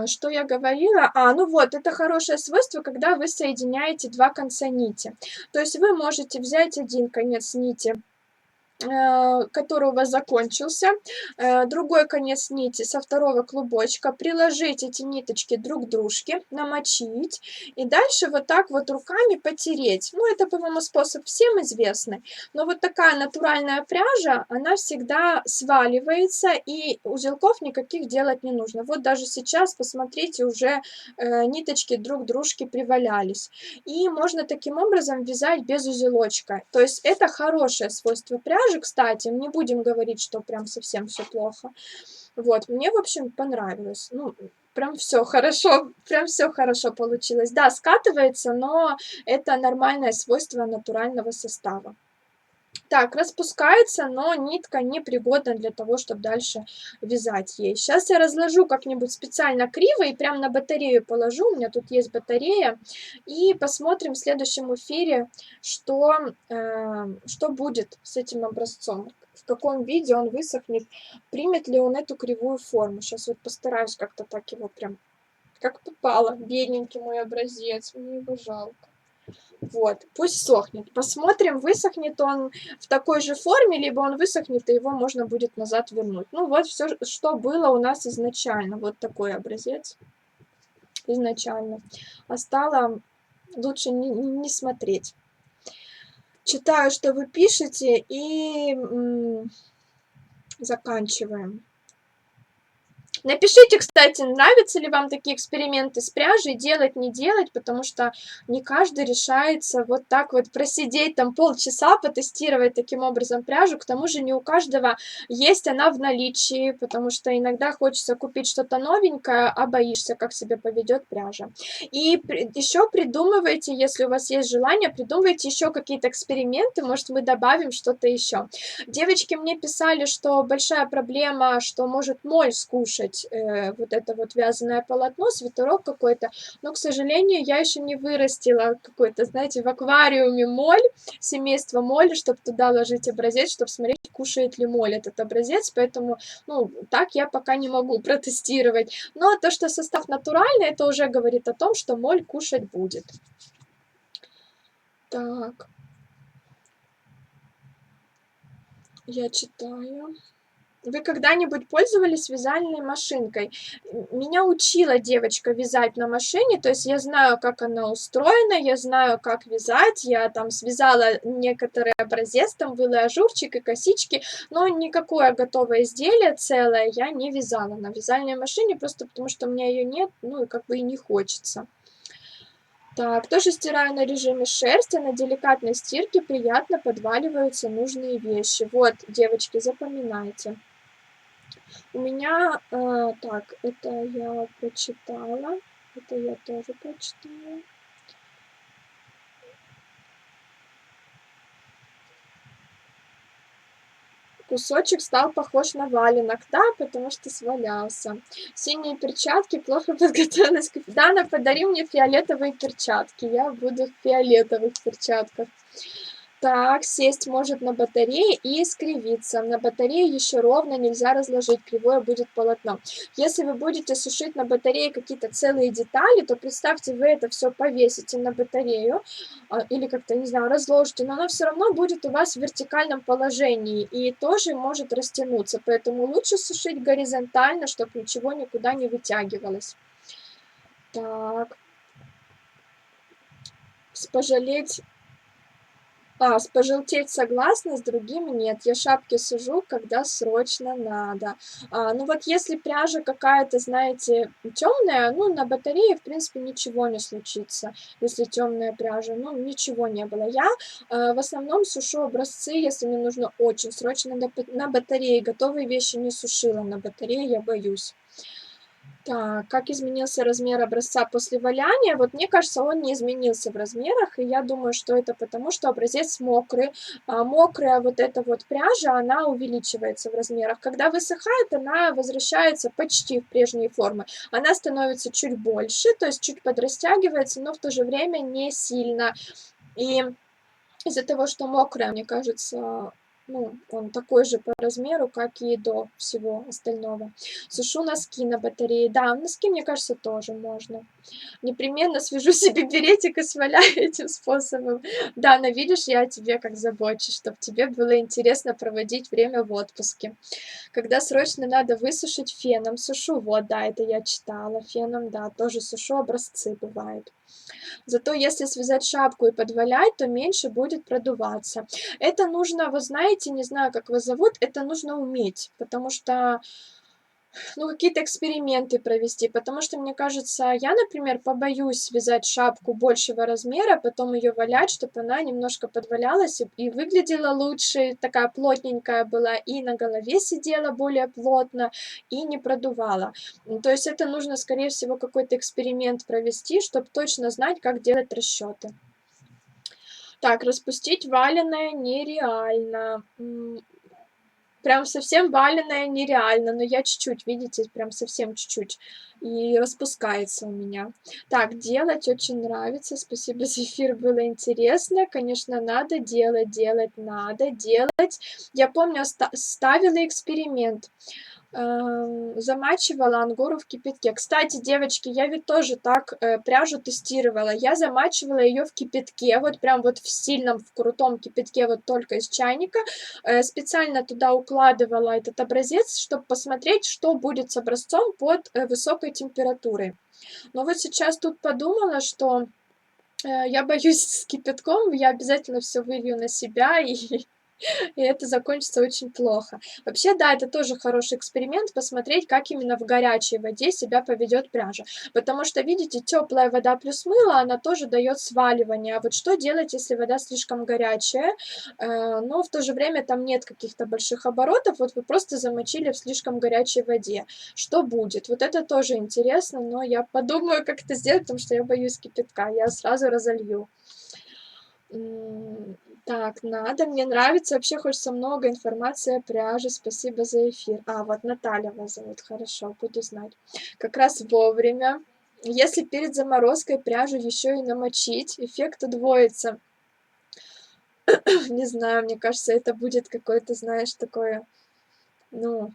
Что я говорила? Ну вот, это хорошее свойство, когда вы соединяете два конца нити. То есть вы можете взять один конец нити, который у вас закончился, другой конец нити со второго клубочка, приложить эти ниточки друг к дружке, намочить и дальше вот так вот руками потереть. Ну, это, по-моему, способ всем известный, но вот такая натуральная пряжа, она всегда сваливается и узелков никаких делать не нужно. Вот даже сейчас, посмотрите, уже ниточки друг к дружке привалялись. И можно таким образом вязать без узелочка. То есть это хорошее свойство пряжи, кстати. Не будем говорить, что прям совсем все плохо. Вот, мне, в общем, понравилось. Ну, прям все хорошо получилось. Да, скатывается, но это нормальное свойство натурального состава. Так, распускается, но нитка непригодна для того, чтобы дальше вязать ей. Сейчас я разложу как-нибудь специально криво и прям на батарею положу. У меня тут есть батарея. И посмотрим в следующем эфире, что будет с этим образцом. В каком виде он высохнет, примет ли он эту кривую форму. Сейчас вот постараюсь как-то так его прям, как попало. Бедненький мой образец, мне его жалко. Вот, пусть сохнет. Посмотрим, высохнет он в такой же форме, либо он высохнет, и его можно будет назад вернуть. Ну вот все, что было у нас изначально. Вот такой образец изначально. А стало лучше не смотреть. Читаю, что вы пишете, и заканчиваем. Напишите, кстати, нравятся ли вам такие эксперименты с пряжей, делать, не делать, потому что не каждый решается вот так вот просидеть там полчаса, потестировать таким образом пряжу. К тому же не у каждого есть она в наличии, потому что иногда хочется купить что-то новенькое, а боишься, как себя поведет пряжа. И еще придумывайте, если у вас есть желание, придумывайте еще какие-то эксперименты, может мы добавим что-то еще. Девочки мне писали, что большая проблема, что может моль скушать вот это вот вязаное полотно, свитерок какой-то, но, к сожалению, я еще не вырастила какой-то, знаете, в аквариуме моль, семейство моли, чтобы туда ложить образец, чтобы смотреть, кушает ли моль этот образец, поэтому, ну, так я пока не могу протестировать. Но то, что состав натуральный, это уже говорит о том, что моль кушать будет. Так. Я читаю. Вы когда-нибудь пользовались вязальной машинкой? Меня учила девочка вязать на машине, то есть я знаю, как она устроена, я знаю, как вязать, я там связала некоторый образец, там был и ажурчик, и косички, но никакое готовое изделие целое я не вязала на вязальной машине, просто потому что у меня ее нет, ну и как бы и не хочется. Так, тоже стираю на режиме шерсти, на деликатной стирке приятно подваливаются нужные вещи. Вот, девочки, запоминайте. У меня, так, это я прочитала, это я тоже прочитала. Кусочек стал похож на валенок, да, потому что свалялся. Синие перчатки, плохо подготовилась. Дана, подари мне фиолетовые перчатки, я буду в фиолетовых перчатках. Так, сесть может на батарее и скривиться. На батарее еще ровно нельзя разложить, кривое будет полотно. Если вы будете сушить на батарее какие-то целые детали, то представьте, вы это все повесите на батарею или как-то, не знаю, разложите, но оно все равно будет у вас в вертикальном положении и тоже может растянуться. Поэтому лучше сушить горизонтально, чтобы ничего никуда не вытягивалось. Так, пожалеть... пожелтеть согласна, с другим нет. Я шапки сужу, когда срочно надо. Ну вот если пряжа какая-то, знаете, темная, ну на батарее, в принципе, ничего не случится, если темная пряжа. Ну, ничего не было. Я в основном сушу образцы, если мне нужно очень срочно на батарее. Готовые вещи не сушила на батарее, я боюсь. Так, как изменился размер образца после валяния? Вот мне кажется, он не изменился в размерах, и я думаю, что это потому, что образец мокрый, а мокрая вот эта вот пряжа, она увеличивается в размерах. Когда высыхает, она возвращается почти в прежние формы. Она становится чуть больше, то есть чуть подрастягивается, но в то же время не сильно. И из-за того, что мокрая, мне кажется, ну, он такой же по размеру, как и до всего остального. Сушу носки на батарее. Да, носки, мне кажется, тоже можно. Непременно свяжу себе беретик и сваляю этим способом. Да, но видишь, я о тебе как забочусь, чтобы тебе было интересно проводить время в отпуске. Когда срочно надо высушить феном, сушу. Вот, да, это я читала. Феном, да, тоже сушу, образцы бывают. Зато если связать шапку и подвалять, то меньше будет продуваться. Это нужно, вы знаете, не знаю, как вас зовут, это нужно уметь, потому что, ну, какие-то эксперименты провести, потому что, мне кажется, я, например, побоюсь связать шапку большего размера, потом ее валять, чтобы она немножко подвалялась и выглядела лучше, такая плотненькая была, и на голове сидела более плотно, и не продувала. То есть это нужно, скорее всего, какой-то эксперимент провести, чтобы точно знать, как делать расчеты. Так, распустить валеное нереально. Прям совсем валеное нереально, но я чуть-чуть, видите, прям совсем чуть-чуть. И распускается у меня. Так, делать очень нравится. Спасибо за эфир, было интересно. Конечно, надо делать, делать надо, делать. Я помню, ставила эксперимент. Замачивала ангору в кипятке. Кстати, девочки, я ведь тоже так пряжу тестировала. Я замачивала ее в кипятке, вот прям вот в сильном, в крутом кипятке, вот только из чайника. Специально туда укладывала этот образец, чтобы посмотреть, что будет с образцом под высокой температурой. Но вот сейчас тут подумала, что я боюсь с кипятком, я обязательно все вылью на себя и и это закончится очень плохо. Вообще, да, это тоже хороший эксперимент, посмотреть, как именно в горячей воде себя поведет пряжа. Потому что, видите, теплая вода плюс мыло, она тоже дает сваливание. А вот что делать, если вода слишком горячая, но в то же время там нет каких-то больших оборотов, вот вы просто замочили в слишком горячей воде. Что будет? Вот это тоже интересно, но я подумаю, как это сделать, потому что я боюсь кипятка, я сразу разолью. Так, надо. Мне нравится. Вообще хочется много информации о пряже. Спасибо за эфир. А, вот Наталья вас зовут. Хорошо, буду знать. Как раз вовремя. Если перед заморозкой пряжу еще и намочить, эффект удвоится. Не знаю, мне кажется, это будет какое-то, знаешь, такое, ну,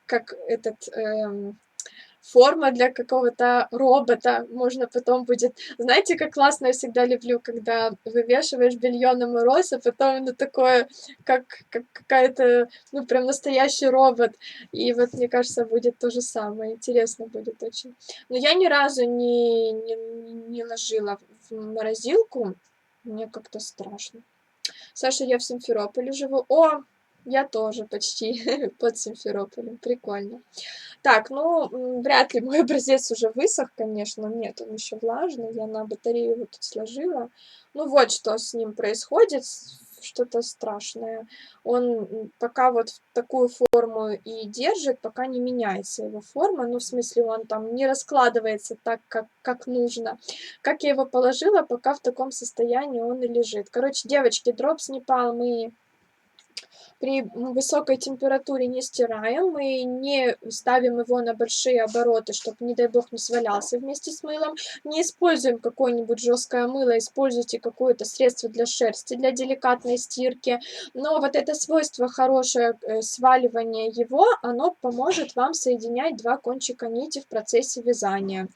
как этот форма для какого-то робота. Можно потом будет... Знаете, как классно, я всегда люблю, когда вывешиваешь белье на мороз, а потом оно такое, как какая-то, ну, прям настоящий робот. И вот, мне кажется, будет то же самое. Интересно будет очень. Но я ни разу не ложила в морозилку. Мне как-то страшно. Саша, я в Симферополе живу. О, я тоже почти под Симферополем. Прикольно. Так, ну, вряд ли мой образец уже высох, конечно. Нет, он еще влажный. Я на батарею его тут сложила. Ну, вот что с ним происходит. Что-то страшное. Он пока вот в такую форму и держит, пока не меняется его форма. Ну, в смысле, он там не раскладывается так, как нужно. Как я его положила, пока в таком состоянии он и лежит. Короче, девочки, дропс Непал мы при высокой температуре не стираем, мы не ставим его на большие обороты, чтобы, не дай бог, не свалялся вместе с мылом. Не используем какое-нибудь жесткое мыло, используйте какое-то средство для шерсти, для деликатной стирки. Но вот это свойство хорошее сваливание его, оно поможет вам соединять два кончика нити в процессе вязания.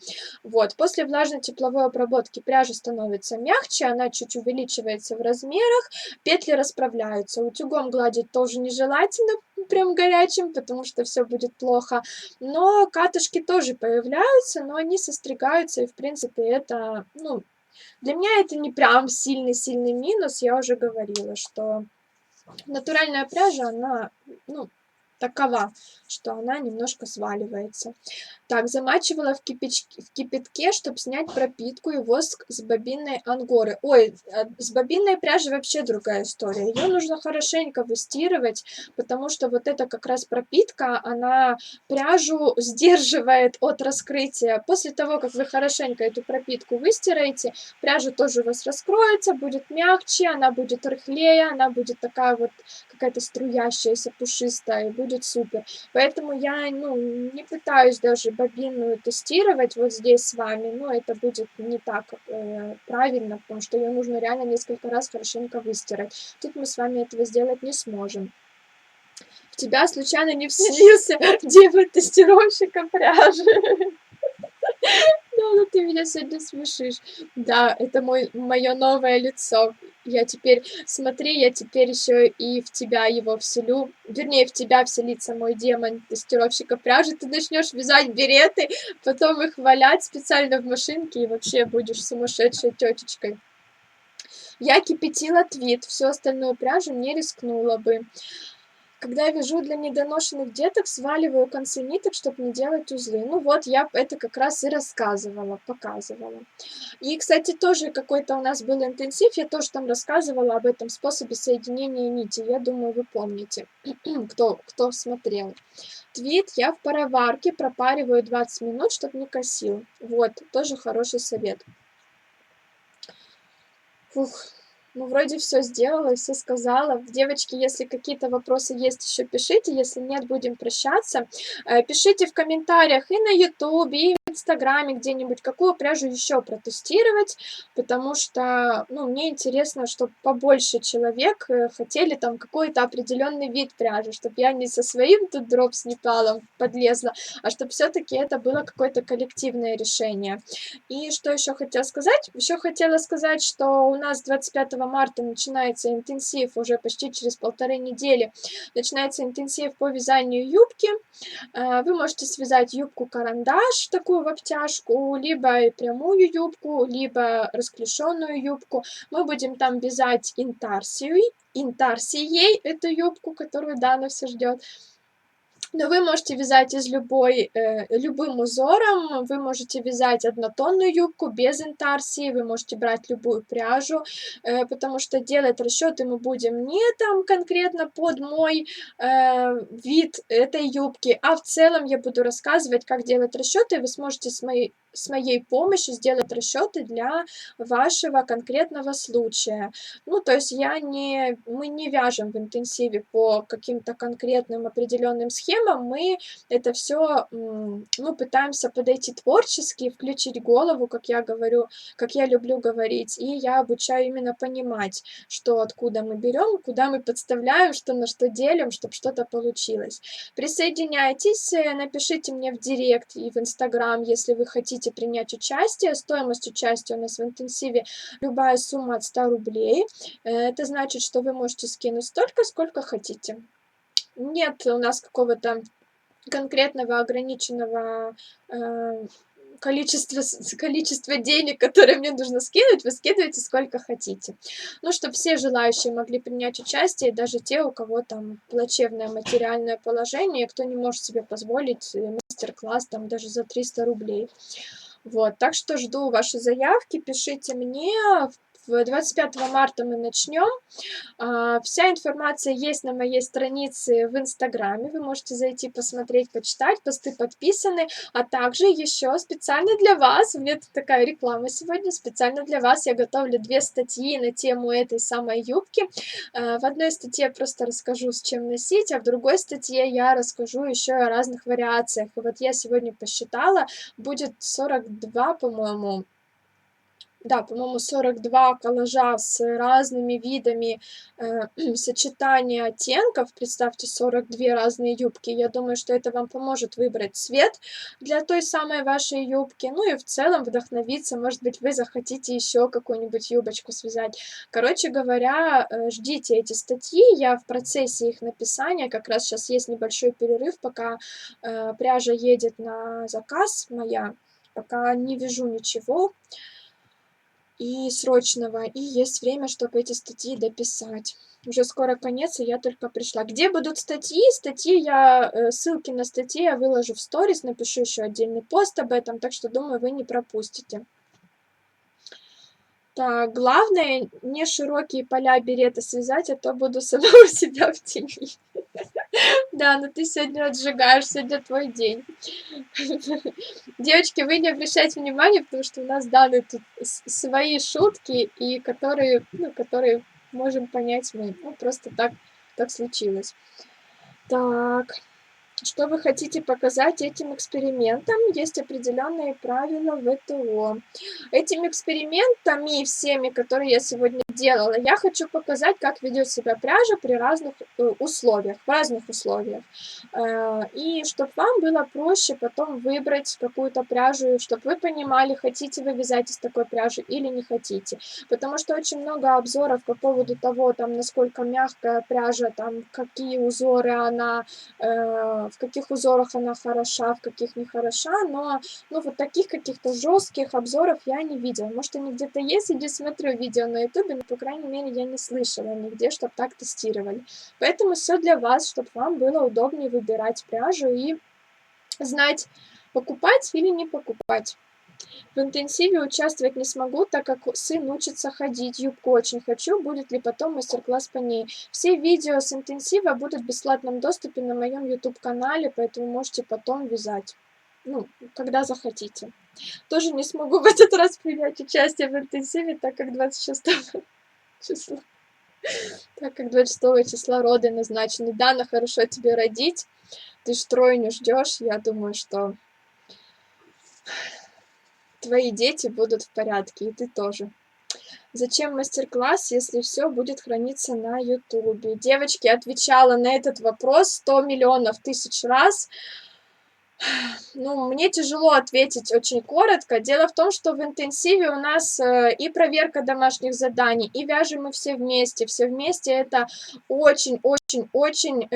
Вот. После влажно-тепловой обработки пряжа становится мягче, она чуть увеличивается в размерах, петли расправляются. Утюгом гладить тоже нежелательно, прям горячим, потому что все будет плохо. Но катышки тоже появляются, но они состригаются, и в принципе это, ну, для меня это не прям сильный-сильный минус. Я уже говорила, что натуральная пряжа, она, ну, такова, что она немножко сваливается. Так, замачивала в кипятке, чтобы снять пропитку и воск с бобинной ангоры. Ой, с бобинной пряжей вообще другая история. Ее нужно хорошенько выстирывать, потому что вот эта как раз пропитка, она пряжу сдерживает от раскрытия. После того, как вы хорошенько эту пропитку выстираете, пряжа тоже у вас раскроется, будет мягче, она будет рыхлее, она будет такая вот какая-то струящаяся, пушистая, и будет супер. Поэтому я, ну, не пытаюсь даже бобинную тестировать вот здесь с вами, но это будет не так правильно, потому что ее нужно реально несколько раз хорошенько выстирать. Тут мы с вами этого сделать не сможем. В тебя случайно не вселился демон-тестировщика пряжи? Да, ну ты меня сегодня смешишь. Да, это мое новое лицо. Я теперь, смотри, я теперь еще и в тебя его вселю. Вернее, в тебя вселится мой демон тестировщика пряжи. Ты начнешь вязать береты, потом их валять специально в машинке, и вообще будешь сумасшедшей тетечкой. Я кипятила твит, всю остальную пряжу не рискнула бы. Когда я вяжу для недоношенных деток, сваливаю концы ниток, чтобы не делать узлы. Ну вот, я это как раз и рассказывала, показывала. И, кстати, тоже какой-то у нас был интенсив, я тоже там рассказывала об этом способе соединения нити. Я думаю, вы помните, кто смотрел. Твит я в пароварке пропариваю 20 минут, чтобы не косил. Вот, тоже хороший совет. Фух, ну вроде все сделала, все сказала. Девочки, если какие-то вопросы есть, еще пишите. Если нет, будем прощаться. Пишите в комментариях и на ютубе, и в инстаграме где-нибудь, какую пряжу еще протестировать, потому что, ну, мне интересно, чтобы побольше человек хотели там какой-то определенный вид пряжи, чтобы я не со своим тут дропс Непалом подлезла, а чтобы все-таки это было какое-то коллективное решение. И что еще хотела сказать? Еще хотела сказать, что у нас 25 марта начинается интенсив, уже почти через 1,5 недели, начинается интенсив по вязанию юбки. Вы можете связать юбку-карандаш, такую в обтяжку, либо и прямую юбку, либо расклешенную юбку. Мы будем там вязать интарсией эту юбку, которую Дана все ждет. Но вы можете вязать из любым узором, вы можете вязать однотонную юбку без интарсии, вы можете брать любую пряжу, потому что делать расчеты мы будем не там конкретно под мой вид этой юбки, а в целом я буду рассказывать, как делать расчеты, и вы сможете с моей помощью сделать расчеты для вашего конкретного случая. Ну, то есть мы не вяжем в интенсиве по каким-то конкретным определенным схемам, мы это все, ну, пытаемся подойти творчески, включить голову, как я говорю, как я люблю говорить, и я обучаю именно понимать, что откуда мы берем, куда мы подставляем, что на что делим, чтобы что-то получилось. Присоединяйтесь, напишите мне в директ и в Инстаграм, если вы хотите принять участие. Стоимость участия у нас в интенсиве любая сумма от 100 рублей. Это значит, что вы можете скинуть столько, сколько хотите. Нет у нас какого-то конкретного ограниченного количества денег, которые мне нужно скинуть, вы скидываете сколько хотите. Ну, чтобы все желающие могли принять участие, даже те, у кого там плачевное материальное положение, кто не может себе позволить мастер-класс там даже за 300 рублей. Вот, так что жду ваши заявки, пишите мне. 25 марта мы начнем. Вся информация есть на моей странице в Инстаграме. Вы можете зайти, посмотреть, почитать. Посты подписаны. А также еще специально для вас, у меня тут такая реклама сегодня, специально для вас я готовлю 2 статьи на тему этой самой юбки. В одной статье я просто расскажу, с чем носить, а в другой статье я расскажу еще о разных вариациях. И вот я сегодня посчитала, будет 42, по-моему, да, по-моему, 42 коллажа с разными видами сочетания оттенков. Представьте, 42 разные юбки. Я думаю, что это вам поможет выбрать цвет для той самой вашей юбки. Ну и в целом вдохновиться. Может быть, вы захотите еще какую-нибудь юбочку связать. Короче говоря, ждите эти статьи. Я в процессе их написания. Как раз сейчас есть небольшой перерыв, пока пряжа едет на заказ моя. Пока не вяжу ничего и срочного, и есть время, чтобы эти статьи дописать. Уже скоро конец, и я только пришла. Где будут статьи? Ссылки на статьи я выложу в сторис, напишу еще отдельный пост об этом, так что, думаю, вы не пропустите. Так, главное, не широкие поля берета связать, а то буду сама у себя в тени. Да, но ты сегодня отжигаешь, сегодня твой день. Девочки, вы не обращайте внимания, потому что у нас данные тут свои шутки, и которые можем понять мы. Ну, просто так случилось. Так. Что вы хотите показать этим экспериментом? Есть определенные правила ВТО. Этими экспериментами всеми, которые я сегодня делала, я хочу показать, как ведет себя пряжа при разных условиях, в разных условиях. И чтобы вам было проще потом выбрать какую-то пряжу, чтобы вы понимали, хотите вы вязать из такой пряжи или не хотите. Потому что очень много обзоров по поводу того, там, насколько мягкая пряжа, там, какие узоры она, в каких узорах она хороша, в каких не хороша, но вот таких каких-то жестких обзоров я не видела. Может, они где-то есть, иди смотрю видео на ютубе, но, по крайней мере, я не слышала нигде, чтобы так тестировали. Поэтому все для вас, чтобы вам было удобнее выбирать пряжу и знать, покупать или не покупать. В интенсиве участвовать не смогу, так как сын учится ходить. Юбку очень хочу, будет ли потом мастер-класс по ней. Все видео с интенсива будут в бесплатном доступе на моем YouTube-канале, поэтому можете потом вязать. Ну, когда захотите. Тоже не смогу в этот раз принять участие в интенсиве, так как 26 числа. Так как 26 числа роды назначены. Дана, хорошо тебе родить. Ты ж тройню ждешь. Я думаю, что твои дети будут в порядке, и ты тоже. Зачем мастер-класс, если все будет храниться на ютубе? Девочки, отвечала на этот вопрос 100 миллионов тысяч раз. Ну, мне тяжело ответить очень коротко. Дело в том, что в интенсиве у нас и проверка домашних заданий, и вяжем мы все вместе. Все вместе это очень-очень-очень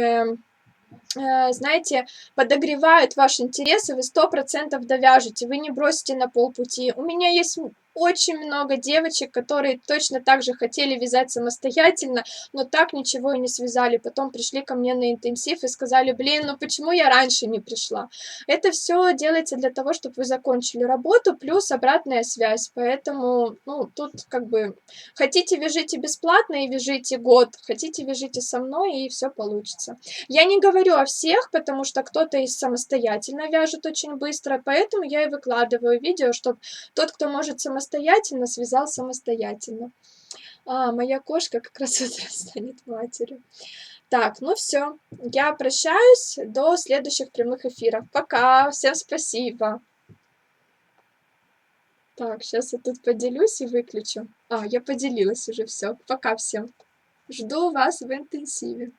знаете, подогревают ваш интерес, и вы 100% довяжете, вы не бросите на полпути. У меня есть очень много девочек, которые точно так же хотели вязать самостоятельно, но так ничего и не связали. Потом пришли ко мне на интенсив и сказали: блин, ну почему я раньше не пришла? Это все делается для того, чтобы вы закончили работу, плюс обратная связь. Поэтому, ну, тут как бы хотите вяжите бесплатно и вяжите год, хотите вяжите со мной, и все получится. Я не говорю о всех, потому что кто-то и самостоятельно вяжет очень быстро, поэтому я и выкладываю видео, чтобы тот, кто может самостоятельно, связал самостоятельно. Моя кошка как раз завтра станет матерью. Так, ну все, я прощаюсь, до следующих прямых эфиров. Пока, всем спасибо. Так, сейчас я тут поделюсь и выключу. Я поделилась уже, все. Пока всем. Жду вас в интенсиве.